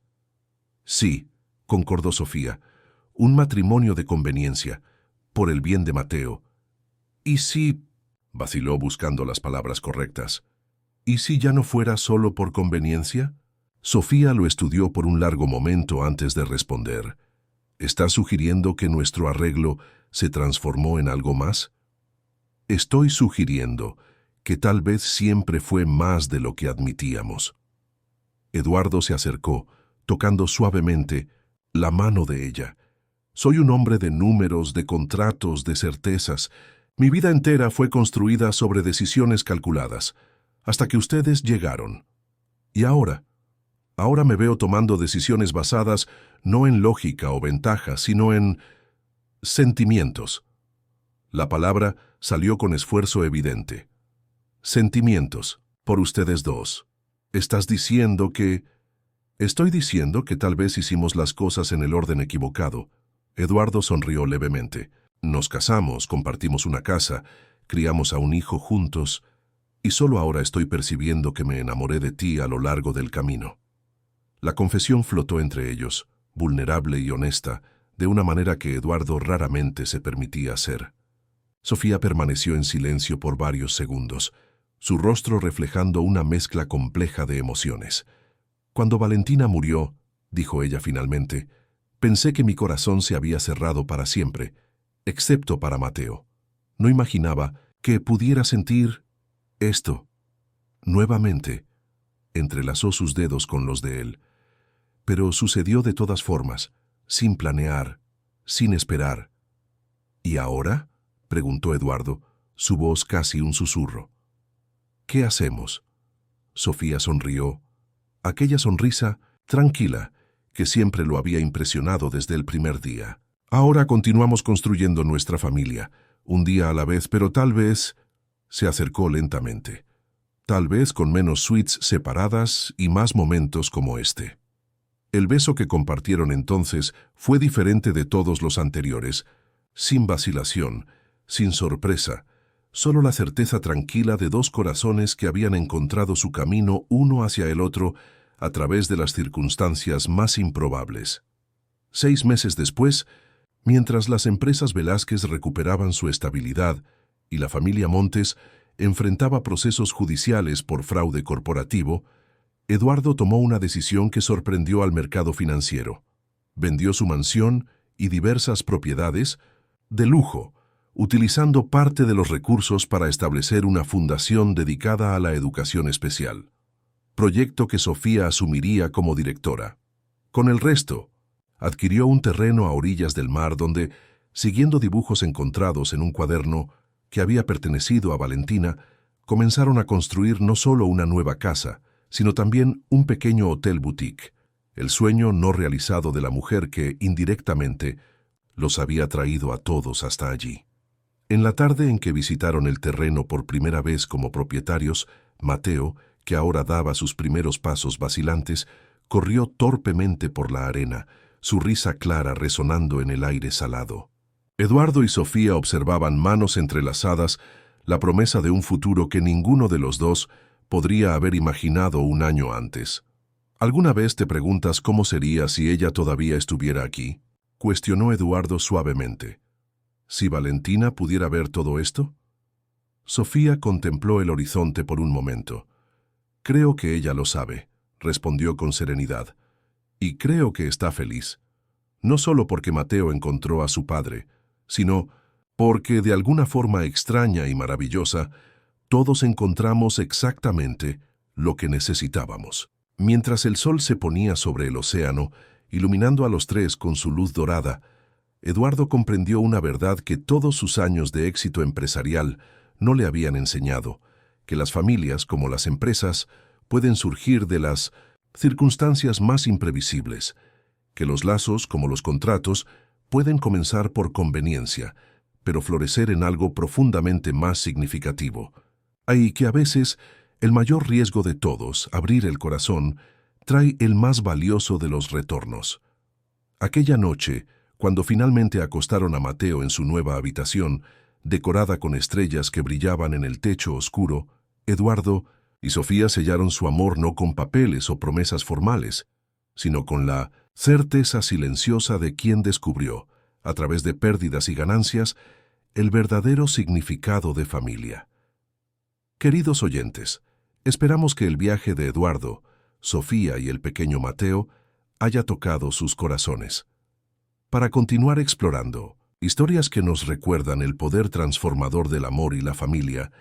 Sí, concordó Sofía, un matrimonio de conveniencia, por el bien de Mateo. ¿Y si...? Vaciló buscando las palabras correctas. ¿Y si ya no fuera solo por conveniencia? Sofía lo estudió por un largo momento antes de responder. ¿Estás sugiriendo que nuestro arreglo se transformó en algo más? Estoy sugiriendo que tal vez siempre fue más de lo que admitíamos. Eduardo se acercó, tocando suavemente la mano de ella. Soy un hombre de números, de contratos, de certezas. Mi vida entera fue construida sobre decisiones calculadas, hasta que ustedes llegaron. Y ahora me veo tomando decisiones basadas no en lógica o ventaja, sino en sentimientos. La palabra salió con esfuerzo evidente. Sentimientos, por ustedes dos. ¿Estás diciendo que...? Estoy diciendo que tal vez hicimos las cosas en el orden equivocado. Eduardo sonrió levemente. Nos casamos, compartimos una casa, criamos a un hijo juntos, y solo ahora estoy percibiendo que me enamoré de ti a lo largo del camino. La confesión flotó entre ellos, vulnerable y honesta, de una manera que Eduardo raramente se permitía hacer. Sofía permaneció en silencio por varios segundos, su rostro reflejando una mezcla compleja de emociones. Cuando Valentina murió, dijo ella finalmente, pensé que mi corazón se había cerrado para siempre, excepto para Mateo. No imaginaba que pudiera sentir esto. Nuevamente, entrelazó sus dedos con los de él. Pero sucedió de todas formas, sin planear, sin esperar. ¿Y ahora?, preguntó Eduardo, su voz casi un susurro. ¿Qué hacemos? Sofía sonrió. Aquella sonrisa tranquila que siempre lo había impresionado desde el primer día. Ahora continuamos construyendo nuestra familia, un día a la vez, pero tal vez... Se acercó lentamente. Tal vez con menos suites separadas y más momentos como este. El beso que compartieron entonces fue diferente de todos los anteriores, sin vacilación, sin sorpresa, solo la certeza tranquila de dos corazones que habían encontrado su camino uno hacia el otro a través de las circunstancias más improbables. 6 meses después, mientras las empresas Velázquez recuperaban su estabilidad y la familia Montes enfrentaba procesos judiciales por fraude corporativo, Eduardo tomó una decisión que sorprendió al mercado financiero. Vendió su mansión y diversas propiedades de lujo, utilizando parte de los recursos para establecer una fundación dedicada a la educación especial, proyecto que Sofía asumiría como directora. Con el resto, adquirió un terreno a orillas del mar donde, siguiendo dibujos encontrados en un cuaderno que había pertenecido a Valentina, comenzaron a construir no solo una nueva casa, sino también un pequeño hotel boutique, el sueño no realizado de la mujer que, indirectamente, los había traído a todos hasta allí. En la tarde en que visitaron el terreno por primera vez como propietarios, Mateo, que ahora daba sus primeros pasos vacilantes, corrió torpemente por la arena, su risa clara resonando en el aire salado. Eduardo y Sofía observaban manos entrelazadas, la promesa de un futuro que ninguno de los dos podría haber imaginado un año antes. ¿Alguna vez te preguntas cómo sería si ella todavía estuviera aquí?, cuestionó Eduardo suavemente. ¿Si Valentina pudiera ver todo esto? Sofía contempló el horizonte por un momento. Creo que ella lo sabe, respondió con serenidad. Y creo que está feliz. No solo porque Mateo encontró a su padre, sino porque de alguna forma extraña y maravillosa, todos encontramos exactamente lo que necesitábamos. Mientras el sol se ponía sobre el océano, iluminando a los tres con su luz dorada, Eduardo comprendió una verdad que todos sus años de éxito empresarial no le habían enseñado, que las familias, como las empresas, pueden surgir de las circunstancias más imprevisibles, que los lazos, como los contratos, pueden comenzar por conveniencia, pero florecer en algo profundamente más significativo. Y que a veces el mayor riesgo de todos, abrir el corazón, trae el más valioso de los retornos. Aquella noche, cuando finalmente acostaron a Mateo en su nueva habitación, decorada con estrellas que brillaban en el techo oscuro, Eduardo y Sofía sellaron su amor no con papeles o promesas formales, sino con la certeza silenciosa de quien descubrió, a través de pérdidas y ganancias, el verdadero significado de familia. Queridos oyentes, esperamos que el viaje de Eduardo, Sofía y el pequeño Mateo haya tocado sus corazones. Para continuar explorando historias que nos recuerdan el poder transformador del amor y la familia,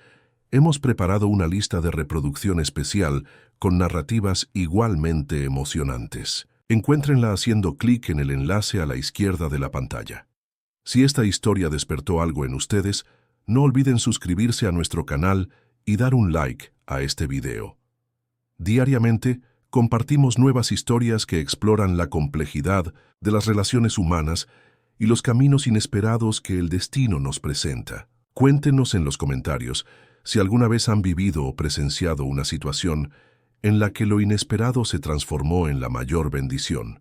hemos preparado una lista de reproducción especial con narrativas igualmente emocionantes. Encuéntrenla haciendo clic en el enlace a la izquierda de la pantalla. Si esta historia despertó algo en ustedes, no olviden suscribirse a nuestro canal y dar un like a este video. Diariamente, compartimos nuevas historias que exploran la complejidad de las relaciones humanas y los caminos inesperados que el destino nos presenta. Cuéntenos en los comentarios si alguna vez han vivido o presenciado una situación en la que lo inesperado se transformó en la mayor bendición.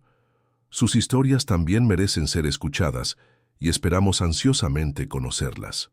Sus historias también merecen ser escuchadas y esperamos ansiosamente conocerlas.